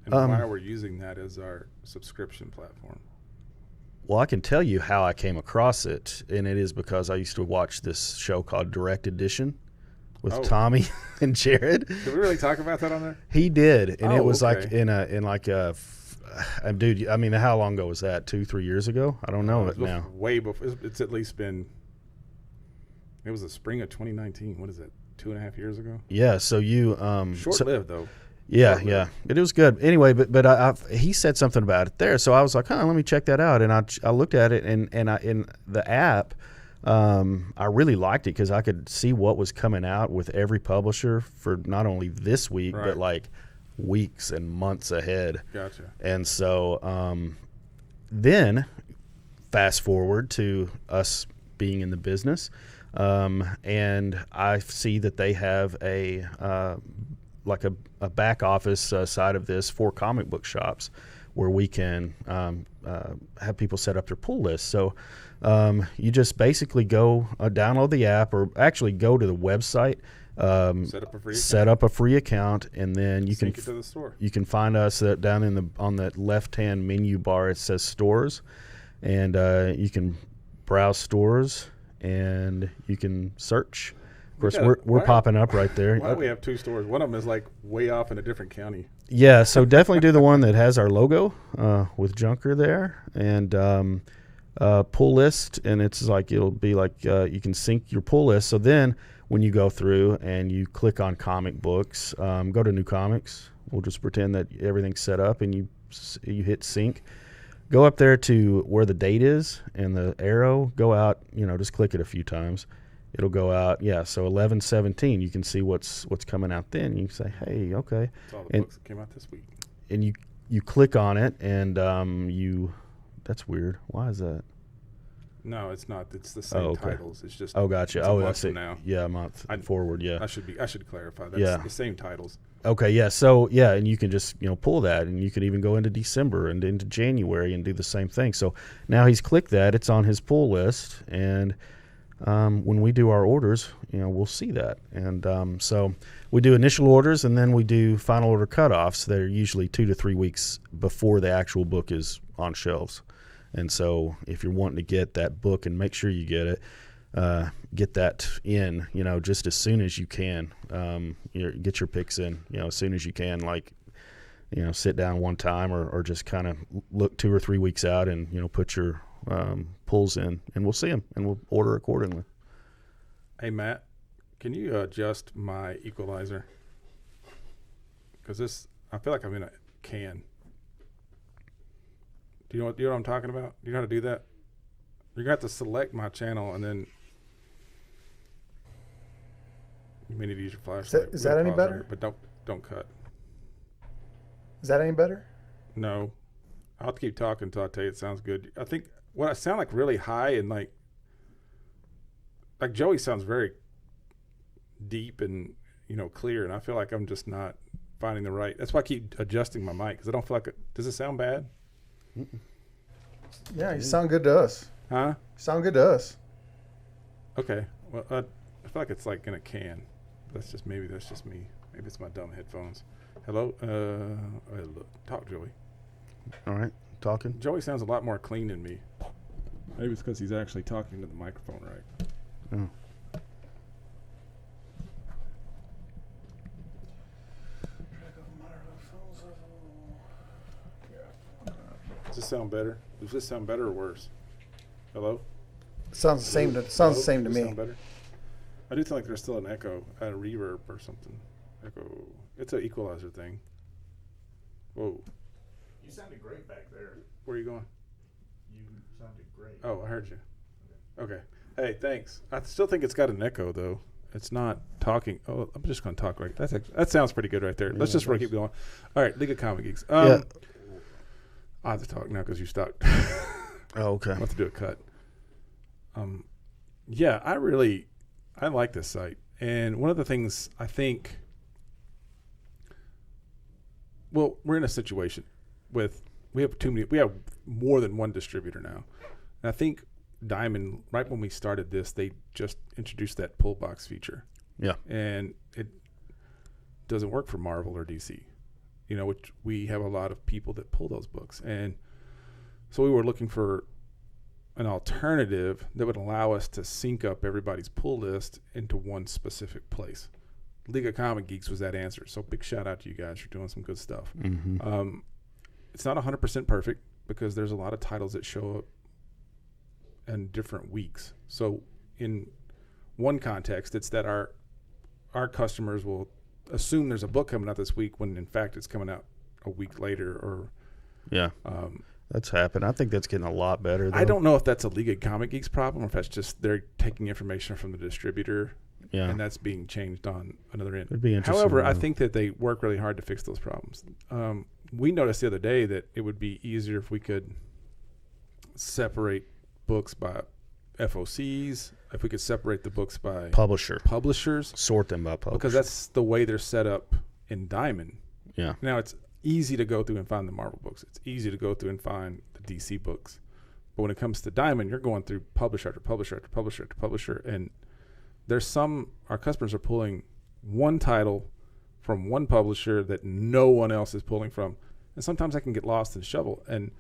And why we're using that as our subscription platform. Well, I can tell you how I came across it, and it is because I used to watch this show called Direct Edition with Tommy and Jared. Did we really talk about that on there? He did, and it was okay. dude. I mean, how long ago was that? 2-3 years ago? I don't know it now. Way before. It's at least been. It was the spring of 2019. What is that? 2.5 years ago. Yeah. So you short-lived though. Yeah, it was good. Anyway, but he said something about it there, so I was like, let me check that out, and I looked at it, and in the app, I really liked it because I could see what was coming out with every publisher for not only this week, but like weeks and months ahead. Gotcha. And so then fast forward to us being in the business, and I see that they have a back office side of this for comic book shops where we can have people set up their pull list. So you just basically go download the app, or actually go to the website, set up a free account, and then you Sync it to the store. You can find us down on that left-hand menu bar. It says stores, and you can browse stores, and you can search. Of course, we're popping up right there. Why do we have two stores? One of them is like way off in a different county. Yeah, so definitely do the one that has our logo with Junker there, and pull list, and it'll be like you can sync your pull list. So then when you go through and you click on comic books, go to new comics. We'll just pretend that everything's set up, and you hit sync. Go up there to where the date is and the arrow. Go out, just click it a few times. It'll go out, so 11/17. You can see what's coming out then. You can say, hey, okay. That's all the books that came out this week. And you click on it, and that's weird. Why is that? No, it's not. It's the same titles. It's just gotcha. That's it now. Yeah, a month forward. Yeah, I should clarify. That's the same titles. Okay, yeah. So and you can just pull that, and you can even go into December and into January and do the same thing. So now he's clicked that. It's on his pull list, and when we do our orders, we'll see that. And so we do initial orders, and then we do final order cutoffs that are usually 2 to 3 weeks before the actual book is on shelves. And so if you're wanting to get that book and make sure you get it, get that in, just as soon as you can. Get your picks in, as soon as you can, sit down one time or just kind of look 2 or 3 weeks out and, put your pulls in, and we'll see them, and we'll order accordingly. Hey, Matt, can you adjust my equalizer? Because I feel like I'm in a can. Do you know what I'm talking about? Do you know how to do that? You're going to have to select my channel, and then you may need to use your flashlight. Is that any better? Here, but don't cut. Is that any better? No. I'll have to keep talking until I tell you it sounds good. I think what I sound like really high and like Joey sounds very deep and, clear, and I feel like I'm just not finding the right. That's why I keep adjusting my mic, because I don't feel like does it sound bad? Yeah, you sound good to us. Huh? You sound good to us. Okay. Well, I feel like it's like in a can. That's just me. Maybe it's my dumb headphones. Hello? Talk, Joey. All right, talking. Joey sounds a lot more clean than me. Maybe it's because he's actually talking to the microphone right. Oh. Does this sound better? Does this sound better or worse? Hello? Sounds the same to Does this me. sound better? I do feel like there's still an echo, a reverb or something. Echo. It's an equalizer thing. Whoa. You sounded great back there. Where are you going? You sounded great. Oh, I heard you. Okay. Hey, thanks. I still think it's got an echo, though. It's not talking. Oh, I'm just going to talk right. That sounds pretty good right there. Let's just keep going. All right, League of Comic Geeks. Yeah. I have to talk now because you stopped. Oh, okay. I'll have to do a cut. Yeah, I like this site. And one of the things I think, well, we're in a situation with, we have more than one distributor now. And I think Diamond, right when we started this, they just introduced that pull box feature. Yeah. And it doesn't work for Marvel or DC, which we have a lot of people that pull those books. And so we were looking for an alternative that would allow us to sync up everybody's pull list into one specific place. League of Comic Geeks was that answer. So big shout out to you guys for doing some good stuff. Mm-hmm. It's not 100% perfect because there's a lot of titles that show up in different weeks. So in one context, it's that our customers will assume there's a book coming out this week when in fact it's coming out a week later. Or yeah, that's happened. I think that's getting a lot better, though. I don't know if that's a League of Comic Geeks problem or if that's just they're taking information from the distributor, and that's being changed on another end. It'd be interesting. However, I think that they work really hard to fix those problems. We noticed the other day that it would be easier if we could separate books by FOCs, if we could separate the books by publishers, sort them by publisher, because that's the way they're set up in Diamond. Yeah. Now it's easy to go through and find the Marvel books. It's easy to go through and find the DC books. But when it comes to Diamond, you're going through publisher after publisher after publisher after publisher, and there's our customers are pulling one title from one publisher that no one else is pulling from, and sometimes I can get lost in shovel. And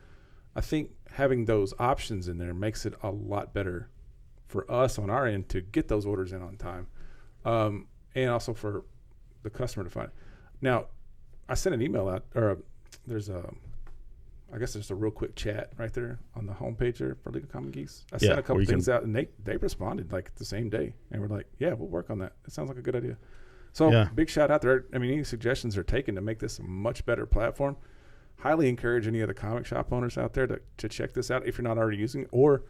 I think having those options in there makes it a lot better for us on our end to get those orders in on time, and also for the customer to find it. Now, I sent an email out, or I guess there's a real quick chat right there on the homepage there for League of Comic Geeks. I sent a couple things out, and they responded like the same day, and we're like, yeah, we'll work on that. It sounds like a good idea. So big shout out there. I mean, any suggestions are taken to make this a much better platform. Highly encourage any of the comic shop owners out there to check this out if you're not already using it, or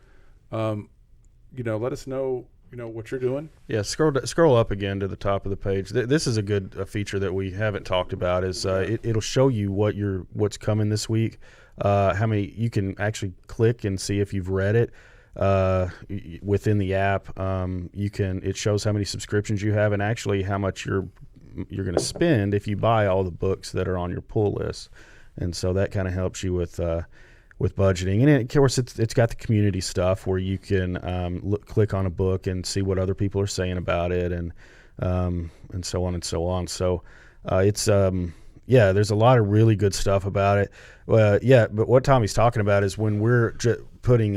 let us know what you're doing. Yeah, scroll up again to the top of the page. This is a good feature that we haven't talked about. Is it'll show you what's coming this week. How many you can actually click and see if you've read it within the app. It shows how many subscriptions you have and actually how much you're going to spend if you buy all the books that are on your pull list. And so that kind of helps you with budgeting. And of course, it's got the community stuff where you can click on a book and see what other people are saying about it, and so on and so on. So it's there's a lot of really good stuff about it. But what Tommy's talking about is when we're putting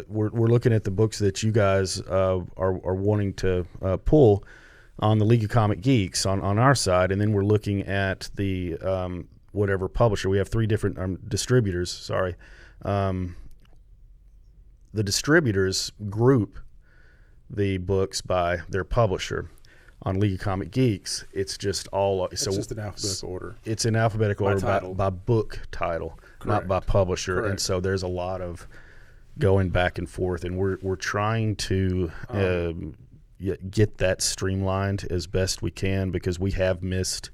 we're looking at the books that you guys are wanting to pull on the League of Comic Geeks on our side, and then we're looking at the whatever publisher. We have 3 different distributors. Sorry. the distributors group the books by their publisher. On League of Comic Geeks, it's just all It's just in alphabetical order. It's in alphabetical By order title. by book title, not Correct. by publisher. Correct. And so there's a lot of going back and forth, and we're trying to get that streamlined as best we can, because we have missed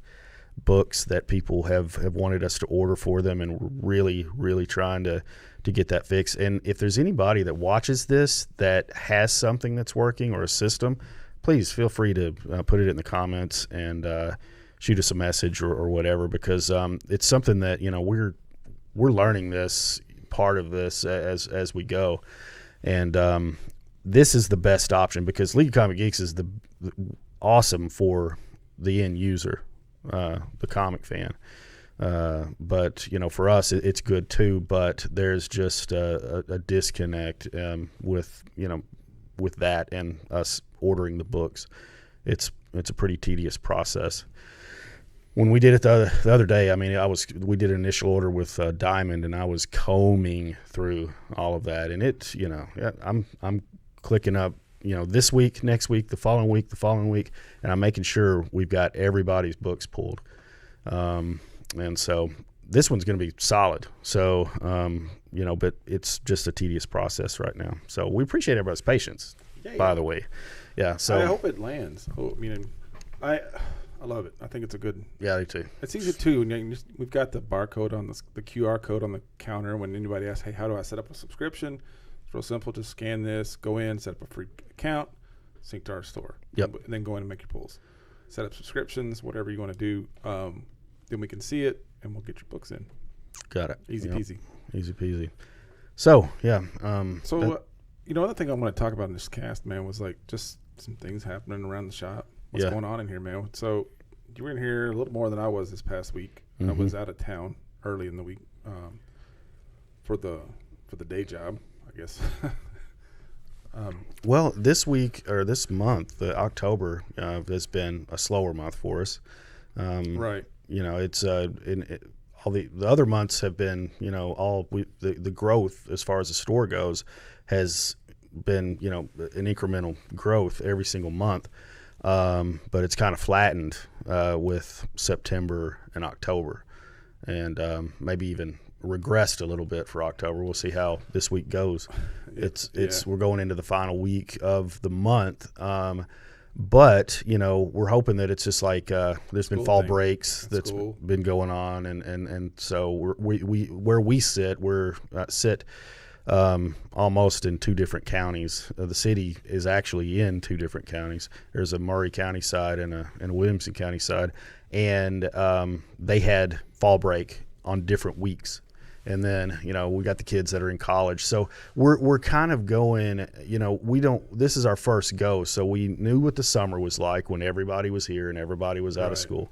books that people have wanted us to order for them, and we're really trying to get that fixed. And if there's anybody that watches this that has something that's working or a system, please feel free to put it in the comments and shoot us a message or whatever, because it's something that, you know, we're learning this part of this as we go. And this is the best option, because League of Comic Geeks is the awesome for the end user, the comic fan. But, you know, for us, it's good too, but there's just a disconnect with, you know, with that and us ordering the books. It's a pretty tedious process. When we did it the other day, I mean, we did an initial order with Diamond, and I was combing through all of that, and it, you know, I'm clicking up, you know, this week, next week, the following week, and I'm making sure we've got everybody's books pulled. And so this one's going to be solid. So, you know, but it's just a tedious process right now. So we appreciate everybody's patience, by the way. Yeah. So I hope it lands. I mean, I love it. I think it's a good. Yeah, I do too. It's easy too. We've got the barcode on the QR code on the counter. When anybody asks, "Hey, how do I set up a subscription?" It's real simple. Just scan this, go in, set up a free account, sync to our store. Yep. And then go in and make your pulls. Set up subscriptions, whatever you want to do. Then we can see it, and we'll get your books in. Got it. Easy Yep. peasy. Easy peasy. So yeah. You know, other thing I want to talk about in this cast, man, was like just some things happening around the shop. What's Yeah. going on in here, man? So you were in here a little more than I was this past week. I Mhm. was out of town early in the week for the day job, I guess. Well, this week or this month, October, has been a slower month for us. Right. You know, it's all the other months have been, you know, the growth as far as the store goes has been, you know, an incremental growth every single month. But it's kind of flattened with September and October, and maybe even regressed a little bit for October. We'll see how this week goes. We're going into the final week of the month. But, you know, we're hoping that it's just like there's been fall breaks that's been going on, and so we where we sit, we're almost in two different counties. The city is actually in two different counties. There's a Murray County side and a Williamson County side, and they had fall break on different weeks. And then, you know, we got the kids that are in college. So we're kind of going, you know, this is our first go. So we knew what the summer was like when everybody was here and everybody was out of school.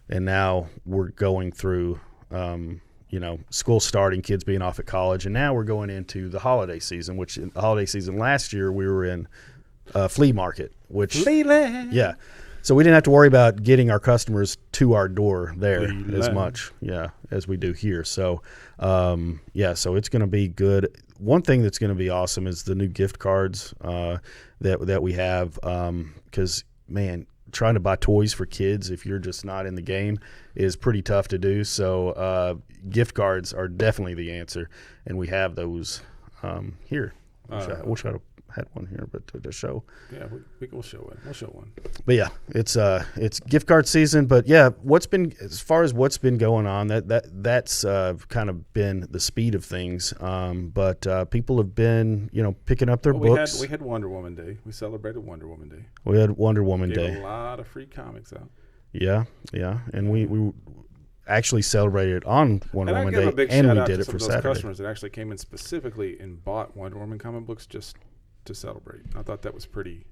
And now we're going through, you know, school starting, kids being off at college. And now we're going into the holiday season, which in the holiday season last year we were in flea market, which, yeah. So we didn't have to worry about getting our customers to our door there as much, as we do here. So, so it's going to be good. One thing that's going to be awesome is the new gift cards that we have, because, man, trying to buy toys for kids if you're just not in the game is pretty tough to do. So gift cards are definitely the answer, and we have those here. I wish I'd had one here, but to show. Yeah, we'll show it. We'll show one. But yeah, it's gift card season. But yeah, as far as what's been going on, that's kind of been the speed of things. But people have been, you know, picking up their books. We had Wonder Woman Day. We celebrated Wonder Woman Day. We had Wonder Woman Gave Day. a lot of free comics out. Yeah, and we actually celebrated on Wonder Woman Day, and we did it for Saturday. Customers that actually came in specifically and bought Wonder Woman comic books just to celebrate. I thought that was pretty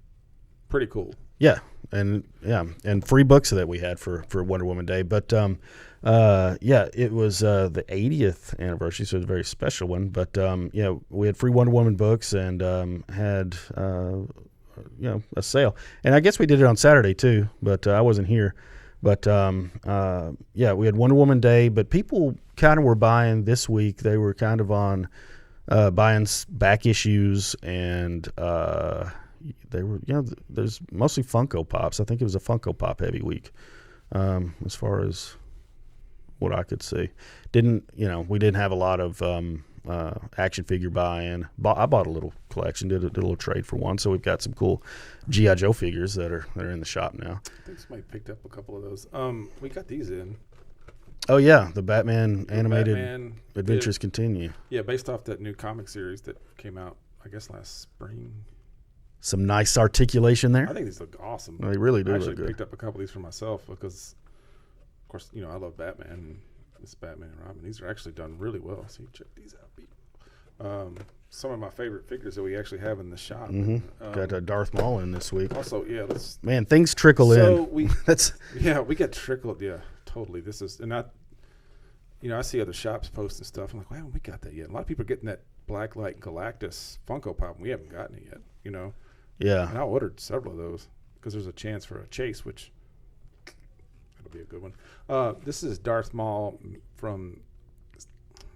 cool. Yeah, and free books that we had for Wonder Woman Day. But it was the 80th anniversary, so it was a very special one. But we had free Wonder Woman books and had a sale. And I guess we did it on Saturday too, but I wasn't here. But we had Wonder Woman Day, but people kind of were buying this week. They were kind of on buying back issues, and they were, there's mostly Funko Pops. I think it was a Funko Pop heavy week, as far as what I could see. We didn't have a lot of action figure buy-in. I bought a little collection, did a little trade for one, so we've got some cool G.I. Joe figures that are in the shop now. I think somebody picked up a couple of those. We got these in. Oh yeah, the Batman animated Batman Adventures Continue. Yeah, based off that new comic series that came out, I guess last spring. Some nice articulation there. I think these look awesome. They really do I look actually good. picked up a couple of these for myself because, of course, I love Batman. And this Batman and Robin. These are actually done really well. So you check these out, people. Some of my favorite figures that we actually have in the shop. Mm-hmm. Got Darth Maul in this week. Also, yeah, let's. Man, things trickle in. We That's we get trickled. Yeah, totally. This is I see other shops posting stuff. I'm like, why haven't we got that yet? A lot of people are getting that Blacklight Galactus Funko Pop, and we haven't gotten it yet. Yeah. And I ordered several of those because there's a chance for a chase, which that'll be a good one. This is Darth Maul from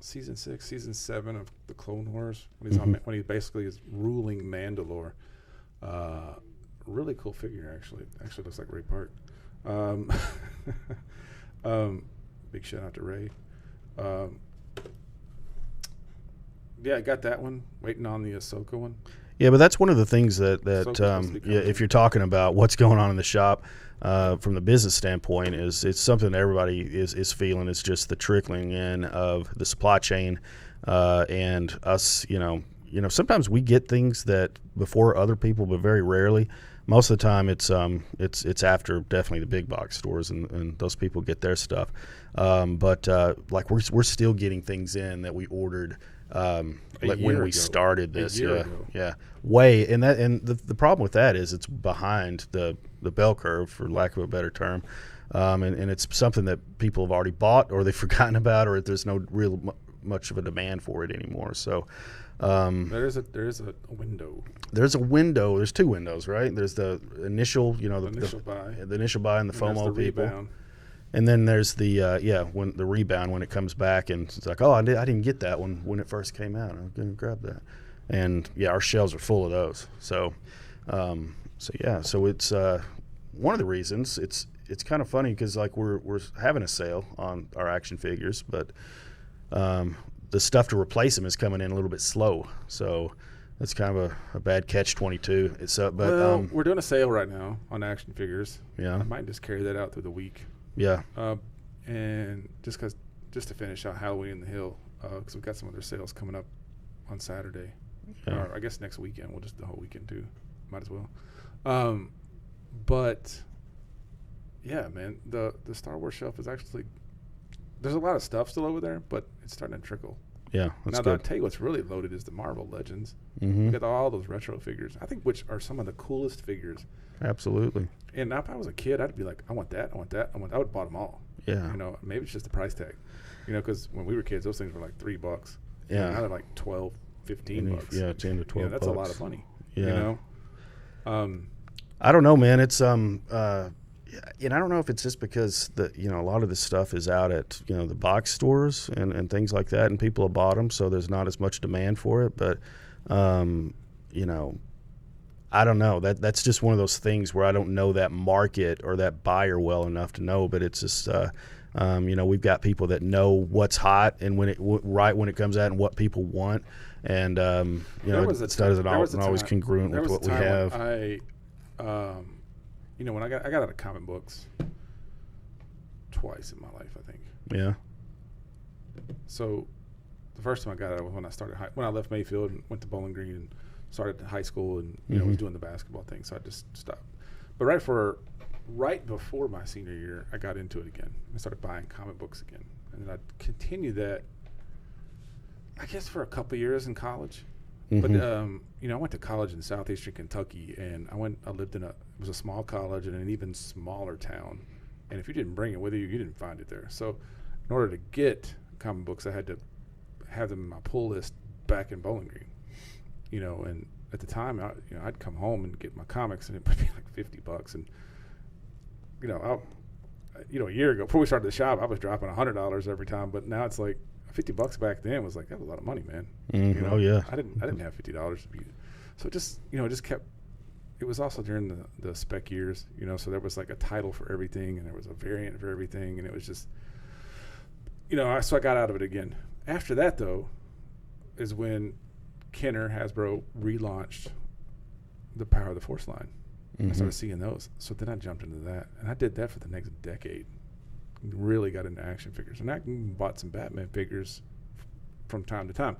season 6, season 7 of the Clone Wars when he's when he basically is ruling Mandalore. Really cool figure, actually. Actually looks like Ray Park. Big shout out to Ray. I got that one. Waiting on the Ahsoka one. Yeah, but that's one of the things that if you're talking about what's going on in the shop from the business standpoint, is it's something that everybody is feeling. It's just the trickling in of the supply chain and us. Sometimes we get things that before other people, but very rarely. Most of the time, it's after definitely the big box stores and those people get their stuff. But we're still getting things in that we ordered. When we started this, and the problem with that is it's behind the bell curve, for lack of a better term, and it's something that people have already bought or they've forgotten about, or there's no real much of a demand for it anymore. So there is a window. There's a window. There's two windows, right? There's the initial, the initial buy and the FOMO people. Rebound. And then there's the when the rebound, when it comes back and it's like, oh, I didn't get that one when it first came out. I'm going to grab that. And our shelves are full of those. So so it's one of the reasons. It's kind of funny because we're having a sale on our action figures, but the stuff to replace them is coming in a little bit slow. So that's kind of a bad catch-22. We're doing a sale right now on action figures. Yeah, I might just carry that out through the week. Yeah. And just to finish out Halloween in the Hill, because we've got some other sales coming up on Saturday, or I guess next weekend. We'll just the whole weekend too. Might as well. But yeah, man, the Star Wars shelf is actually, there's a lot of stuff still over there, but it's starting to trickle. Yeah, that's now, good. I'll tell you what's really loaded is the Marvel Legends. Mm-hmm. We got all those retro figures, I think, which are some of the coolest figures. Absolutely. And if I was a kid, I'd be like, I want that, I would have bought them all. Yeah. Maybe it's just the price tag. Because when we were kids, those things were like $3. Yeah. Now they're like $12, $15. Yeah, 10 to 12. That's a lot of money. Yeah. I don't know, man. It's and I don't know if it's just because a lot of this stuff is out at the box stores and things like that, and people have bought them, so there's not as much demand for it. But I don't know. That's just one of those things where I don't know that market or that buyer well enough to know. But it's just we've got people that know what's hot and when it comes out and what people want, and it's not always congruent with what we have. When I got out of comic books twice in my life, I think. Yeah. So the first time I got out was when I left Mayfield and went to Bowling Green and started high school and was doing the basketball thing, so I just stopped. But right before my senior year, I got into it again. I started buying comic books again, and then I continued that, I guess, for a couple of years in college. But I went to college in southeastern Kentucky, and I lived in it was a small college in an even smaller town, and if you didn't bring it with you, you didn't find it there. So in order to get comic books, I had to have them in my pull list back in Bowling Green. And at the time, I'd come home and get my comics, and it would be like $50. And a year ago, before we started the shop, I was dropping $100 every time. But now it's like $50 back then was like, that was a lot of money, man. Oh yeah. I didn't have $50 to be, so it just, it just kept. It was also during the spec years, so there was like a title for everything and there was a variant for everything, and it was just, so I got out of it again. After that though, is when Kenner Hasbro relaunched the Power of the Force line. I started seeing those, so then I jumped into that, and I did that for the next decade. Really got into action figures, and I bought some Batman figures from time to time.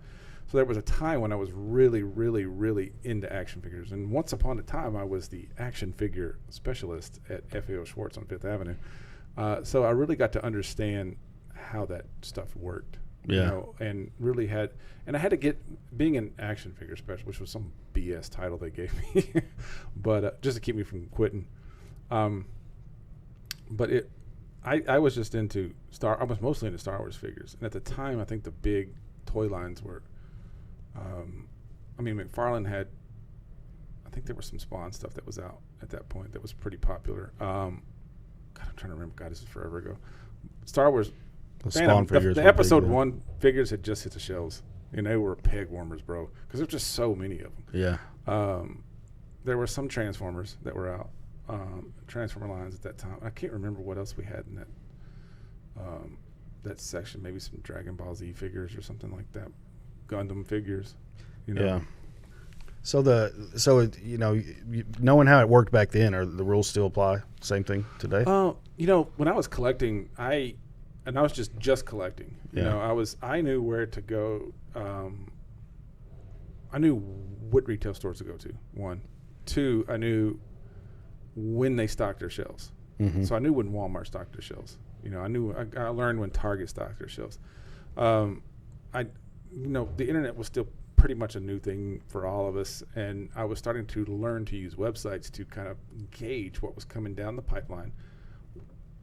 So there was a time when I was really, really, really into action figures, and once upon a time I was the action figure specialist at FAO Schwartz on Fifth Avenue. So I really got to understand how that stuff worked. Yeah. And really I had to get, being an action figure specialist, which was some BS title they gave me, but just to keep me from quitting. But I was just into I was mostly into Star Wars figures, and at the time I think the big toy lines were, McFarlane had, I think there was some Spawn stuff that was out at that point that was pretty popular. God, I'm trying to remember. God, this is forever ago. Star Wars. The Spawn figures. The were episode big, yeah. 1 figures had just hit the shelves, and they were peg warmers, bro, because there's just so many of them. Yeah. There were some Transformers that were out, Transformer lines at that time. I can't remember what else we had in that section. Maybe some Dragon Ball Z figures or something like that, Gundam figures. Yeah. So knowing how it worked back then, are the rules still apply? Same thing today? When I was collecting, I was just collecting. Yeah. I knew where to go. I knew what retail stores to go to. 1, 2, I knew when they stocked their shelves. So I knew when Walmart stocked their shelves. I learned when Target stocked their shelves. The internet was still pretty much a new thing for all of us, and I was starting to learn to use websites to kind of gauge what was coming down the pipeline,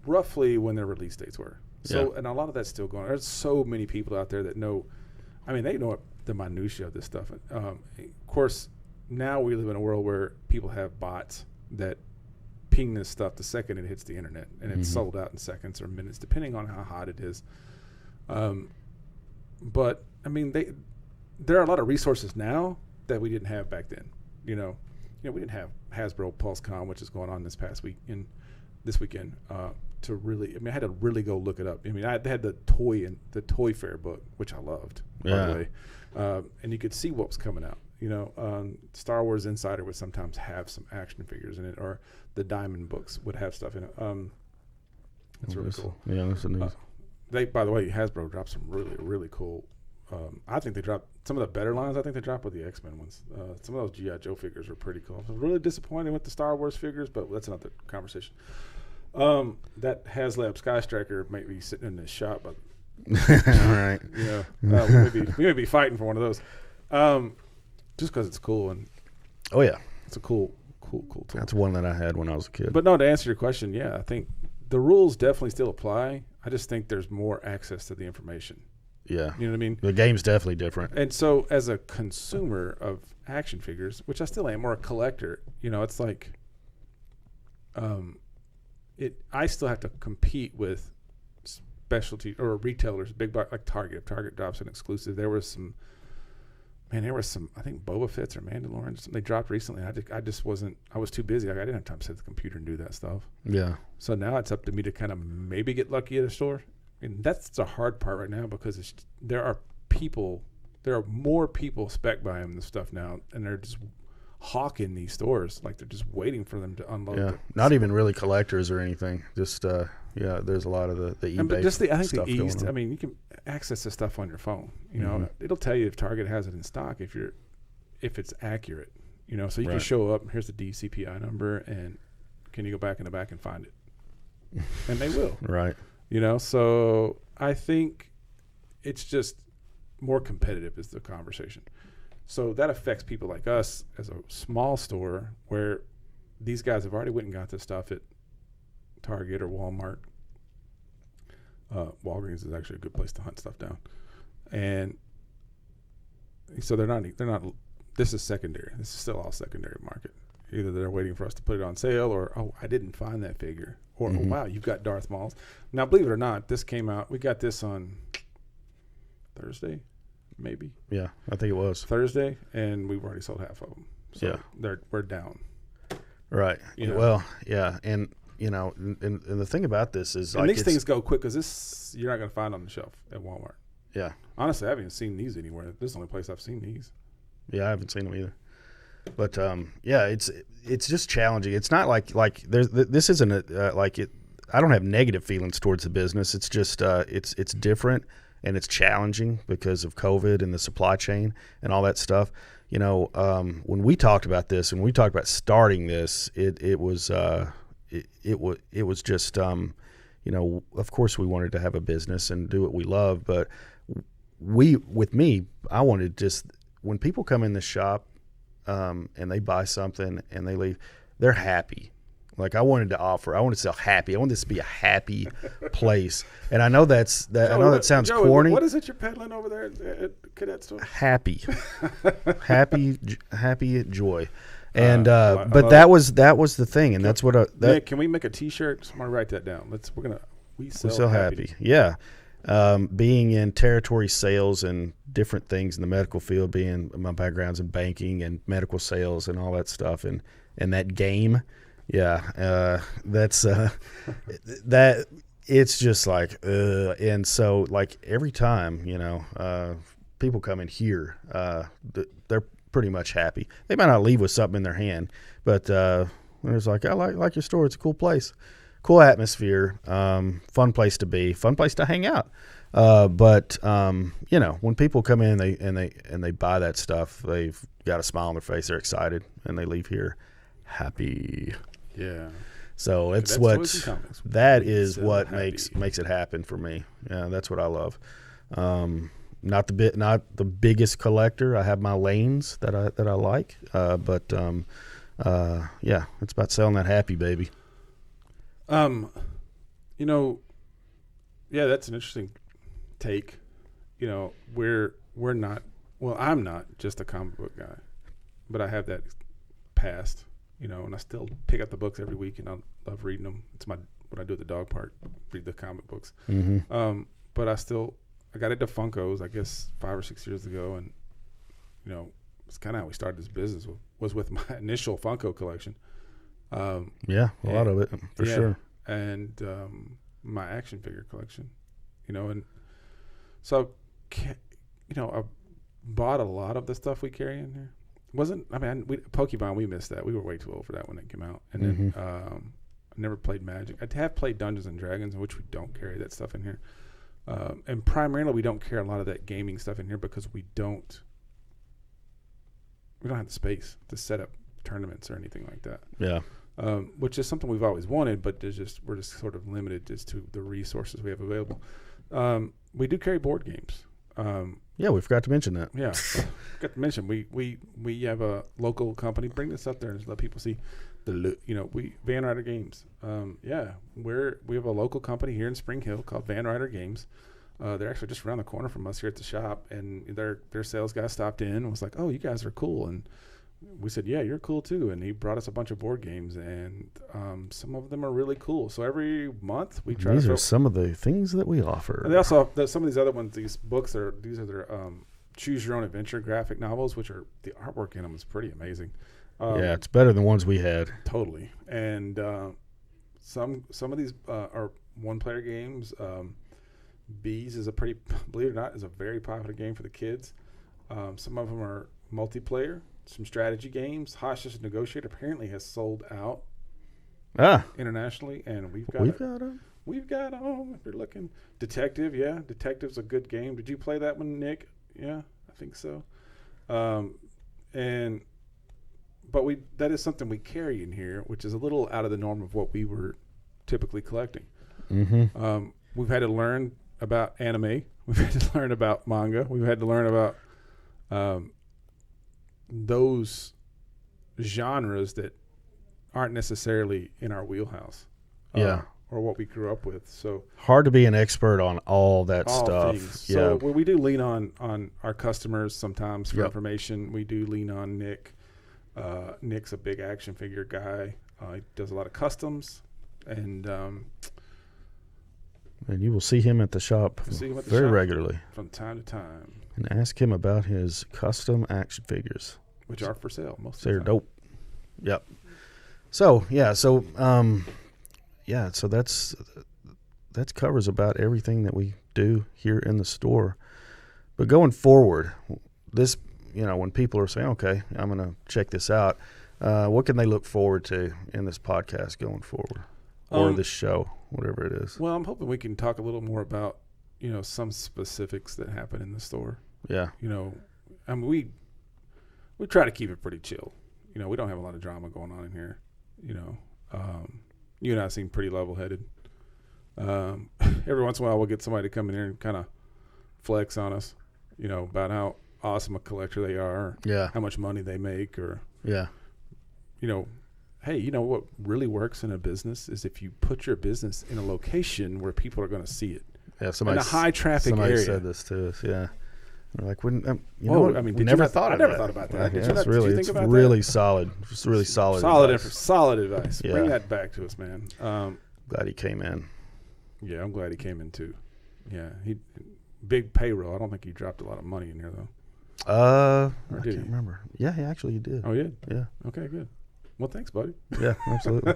roughly when their release dates were. So, and a lot of that's still going on. There's so many people out there that know, they know the minutia of this stuff. Of course, now we live in a world where people have bots that ping this stuff the second it hits the internet, and it's sold out in seconds or minutes, depending on how hot it is. But there are a lot of resources now that we didn't have back then. We didn't have Hasbro PulseCon, which is going on this weekend. To really, I had to really go look it up. I had the toy fair book, which I loved, by the way, and you could see what was coming out. Star Wars Insider would sometimes have some action figures in it, or the Diamond books would have stuff in it. It's really cool. Yeah, that's neat. By the way, Hasbro dropped some really, really cool. I think they dropped some of the better lines. I think they dropped with the X-Men ones. Some of those G.I. Joe figures were pretty cool. I was really disappointed with the Star Wars figures, but that's another conversation. That HasLab Sky Striker might be sitting in this shop, but all right. we may be fighting for one of those, just because it's cool, and it's a cool tool. That's one that I had when I was a kid. But no, to answer your question, I think the rules definitely still apply. I just think there's more access to the information. Yeah. You know what I mean? The game's definitely different. And so as a consumer of action figures, which I still am, or a collector, it's like I still have to compete with specialty or retailers, big box like Target. If Target drops an exclusive, there was some, I think Boba Fett's or Mandalorian, something they dropped recently. I was too busy. I didn't have time to sit at the computer and do that stuff. Yeah. So now it's up to me to kind of maybe get lucky at a store. And that's the hard part right now, because there are more people spec buying this stuff now, and they're just hawking these stores, like they're just waiting for them to unload. Yeah, not even really collectors or anything. Just there's a lot of the eBay. But just I think stuff the ease. going on. You can access this stuff on your phone. It'll tell you if Target has it in stock if it's accurate. So you can show up. Here's the DCPI number, and can you go back in the back and find it? And they will. Right. So I think it's just more competitive is the conversation. So that affects people like us as a small store, where these guys have already went and got this stuff at Target or Walmart. Walgreens is actually a good place to hunt stuff down. And so they're not, this is secondary. This is still all secondary market. Either they're waiting for us to put it on sale, or, I didn't find that figure. Or, wow, you've got Darth Maul's. Now, believe it or not, this came out. We got this on Thursday, maybe Yeah, I think it was. Thursday, and we've already sold half of them. So Yeah. we're down. Right. You know. Well, yeah, and and the thing about this is And like these things go quick because this you're not going to find on the shelf at Walmart. Yeah. Honestly, I haven't even seen these anywhere. This is the only place I've seen these. Yeah, I haven't seen them either. But yeah, it's just challenging. It's not like there's this isn't like it. I don't have negative feelings towards the business. It's just it's different and it's challenging because of COVID and the supply chain and all that stuff. When we talked about this and we talked about starting this, it was just of course we wanted to have a business and do what we love, but I wanted just when people come in the shop and they buy something and they leave, they're happy. Like I wanted to sell happy. I wanted this to be a happy place. And I know Joey, I know that sounds corny. What is it you're peddling over there at Cadet Store? Happy, happy joy. And but that was the thing, and that's what Nick, can we make a T-shirt? Somebody write that down. We sell happy. Yeah. Being in territory sales and different things in the medical field, being my background's in banking and medical sales and all that stuff, and that game, that's that. It's just like, and so like every time people come in here, they're pretty much happy. They might not leave with something in their hand, but it's like I like your store. It's a cool place. Cool atmosphere, fun place to be, fun place to hang out. But when people come in and they buy that stuff, they've got a smile on their face. They're excited, and they leave here happy. Yeah. So it's that is what makes it happen for me. Yeah, that's what I love. Not the biggest collector. I have my lanes that I like, but it's about selling that happy baby. That's an interesting take. We're not. Well, I'm not just a comic book guy, but I have that past. And I still pick up the books every week, and I love reading them. It's what I do at the dog park, read the comic books. Mm-hmm. But I got into Funkos, I guess 5 or 6 years ago, and it's kind of how we started this business. Was with my initial Funko collection. A lot of it for sure. And my action figure collection, and so I bought a lot of the stuff we carry in here. Pokemon, we missed that. We were way too old for that when it came out. And then I never played Magic. I have played Dungeons and Dragons, in which we don't carry that stuff in here. And primarily, we don't carry a lot of that gaming stuff in here because we don't have the space to set up tournaments or anything like that. Yeah. Which is something we've always wanted, but we're just sort of limited just to the resources we have available. We do carry board games. We forgot to mention that. Yeah, forgot to mention we have a local company. Bring this up there and just let people see Van Ryder Games. We have a local company here in Spring Hill called Van Ryder Games. They're actually just around the corner from us here at the shop, and their sales guy stopped in and was like, "Oh, you guys are cool," and we said, "Yeah, you're cool too." And he brought us a bunch of board games, and some of them are really cool. So every month we try. These are some of the things that we offer. And they also some of these other ones. These books are their choose your own adventure graphic novels, which are the artwork in them is pretty amazing. It's better than ones we had. Totally. And some of these are one player games. Bees is believe it or not, is a very popular game for the kids. Some of them are multiplayer. Some strategy games. Hostage Negotiator apparently has sold out internationally, and we've got them. If you're looking, Detective's a good game. Did you play that one, Nick? Yeah, I think so. But that is something we carry in here, which is a little out of the norm of what we were typically collecting. Mm-hmm. We've had to learn about anime. We've had to learn about manga. We've had to learn about those genres that aren't necessarily in our wheelhouse. Or what we grew up with. So hard to be an expert on all that stuff. Things. So we do lean on our customers sometimes for information. We do lean on Nick. Nick's a big action figure guy. He does a lot of customs, and And you will see him at the shop See him at the very shop regularly. from time to time, And ask him about his custom action figures. which are for sale most of They're the time. dope. Yep. So so that covers about everything that we do here in the store. But going forward, this, when people are saying, okay, I'm going to check this out, what can they look forward to in this podcast going forward, or this show, whatever it is? Well, I'm hoping we can talk a little more about, some specifics that happen in the store. Yeah. I mean, we try to keep it pretty chill. We don't have a lot of drama going on in here. You and I seem pretty level-headed. Every once in a while, we'll get somebody to come in here and kind of flex on us, about how awesome a collector they are, or Yeah. how much money they make, or, Yeah. hey, what really works in a business is if you put your business in a location where people are going to see it. Yeah. In a high-traffic somebody area. said this to us. Yeah. We're like, you know Whoa, what? I mean, we did never you thought I of never that. thought about that. Yeah, Did it's you not, really, did you think about really that? solid. Just really solid. Solid, advice. solid advice. Yeah. Bring that back to us, man. Glad he came in. Yeah, I'm glad he came in too. Yeah, he big payroll. I don't think he dropped a lot of money in here though. I did can't he? remember. Yeah, he did. Oh, yeah. Yeah. Okay, good. Well, thanks, buddy. Yeah, absolutely.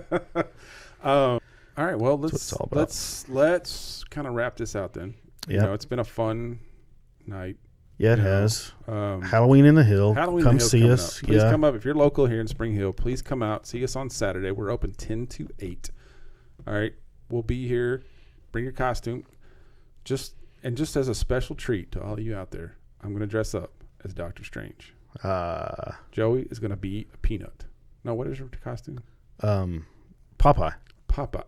All right. Well, what it's all about. let's kind of wrap this out then. Yeah. It's been a fun night. Yeah, it you know, has. Um, Halloween in the Hill. Halloween Come in the Hill's see coming us. up. Please Yeah. come up if you're local here in Spring Hill. Please come out. See us on Saturday. We're open 10 to 8. All right. We'll be here. Bring your costume. Just as a special treat to all of you out there, I'm going to dress up as Doctor Strange. Joey is going to be a peanut. No, what is your costume? Popeye. Papa.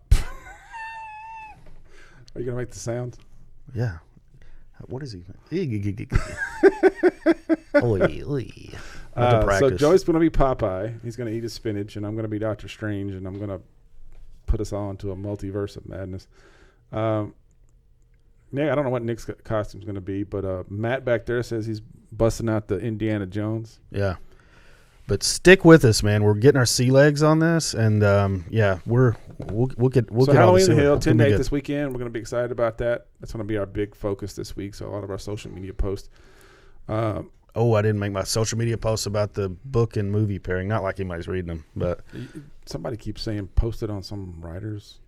Are you going to make the sounds? Yeah. What is he? Oy, oy. So Joey's going to be Popeye. He's going to eat his spinach, and I'm going to be Doctor Strange, and I'm going to put us all into a multiverse of madness. Nick, I don't know what Nick's costume's going to be, but Matt back there says he's busting out the Indiana Jones. Yeah. But stick with us, man. We're getting our sea legs on this, and we'll get So all Halloween the in the Hill, It's 10 gonna to be 8 good. this weekend. We're going to be excited about that. That's going to be our big focus this week. So a lot of our social media posts. Oh, I didn't make my social media posts about the book and movie pairing. Not like anybody's reading them, but Somebody keeps saying post it on some writers.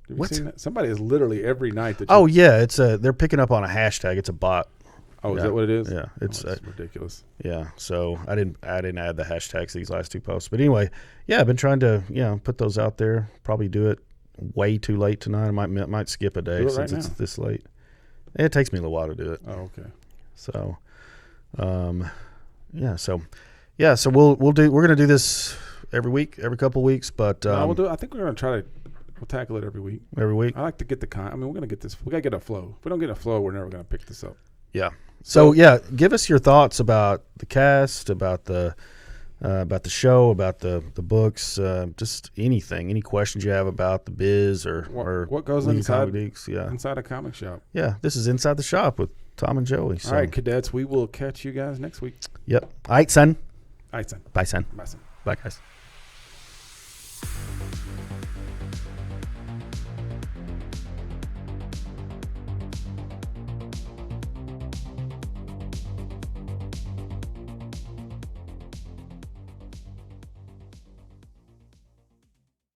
Have you What? seen that? Somebody is literally every night that. oh yeah, it's they're picking up on a hashtag. It's a bot. Oh, is yeah. that what it is? Yeah, it's that's ridiculous. yeah. So I didn't add the hashtags to these last two posts, but anyway, yeah, I've been trying to put those out there. Probably do it way too late tonight. I might skip a day Do it since right it's now. this late. It takes me a little while to do it. Oh, okay. So, so we're gonna do this every week, every couple of weeks, but We'll do. I think we're going to we'll tackle it every week. every week. I like to get we're going to get this. We got to get a flow. If we don't get a flow, we're never going to pick this up. Yeah. So yeah, give us your thoughts about the cast, about the show, about the books, just anything, any questions you have about the biz or What goes League of inside Comic Geeks. Yeah. inside a comic shop. Yeah. This is Inside the Shop with Tom and Joey. So. All right, cadets. We will catch you guys next week. Yep. All right, son. All right, son. Bye, son. Bye, son. Bye, guys.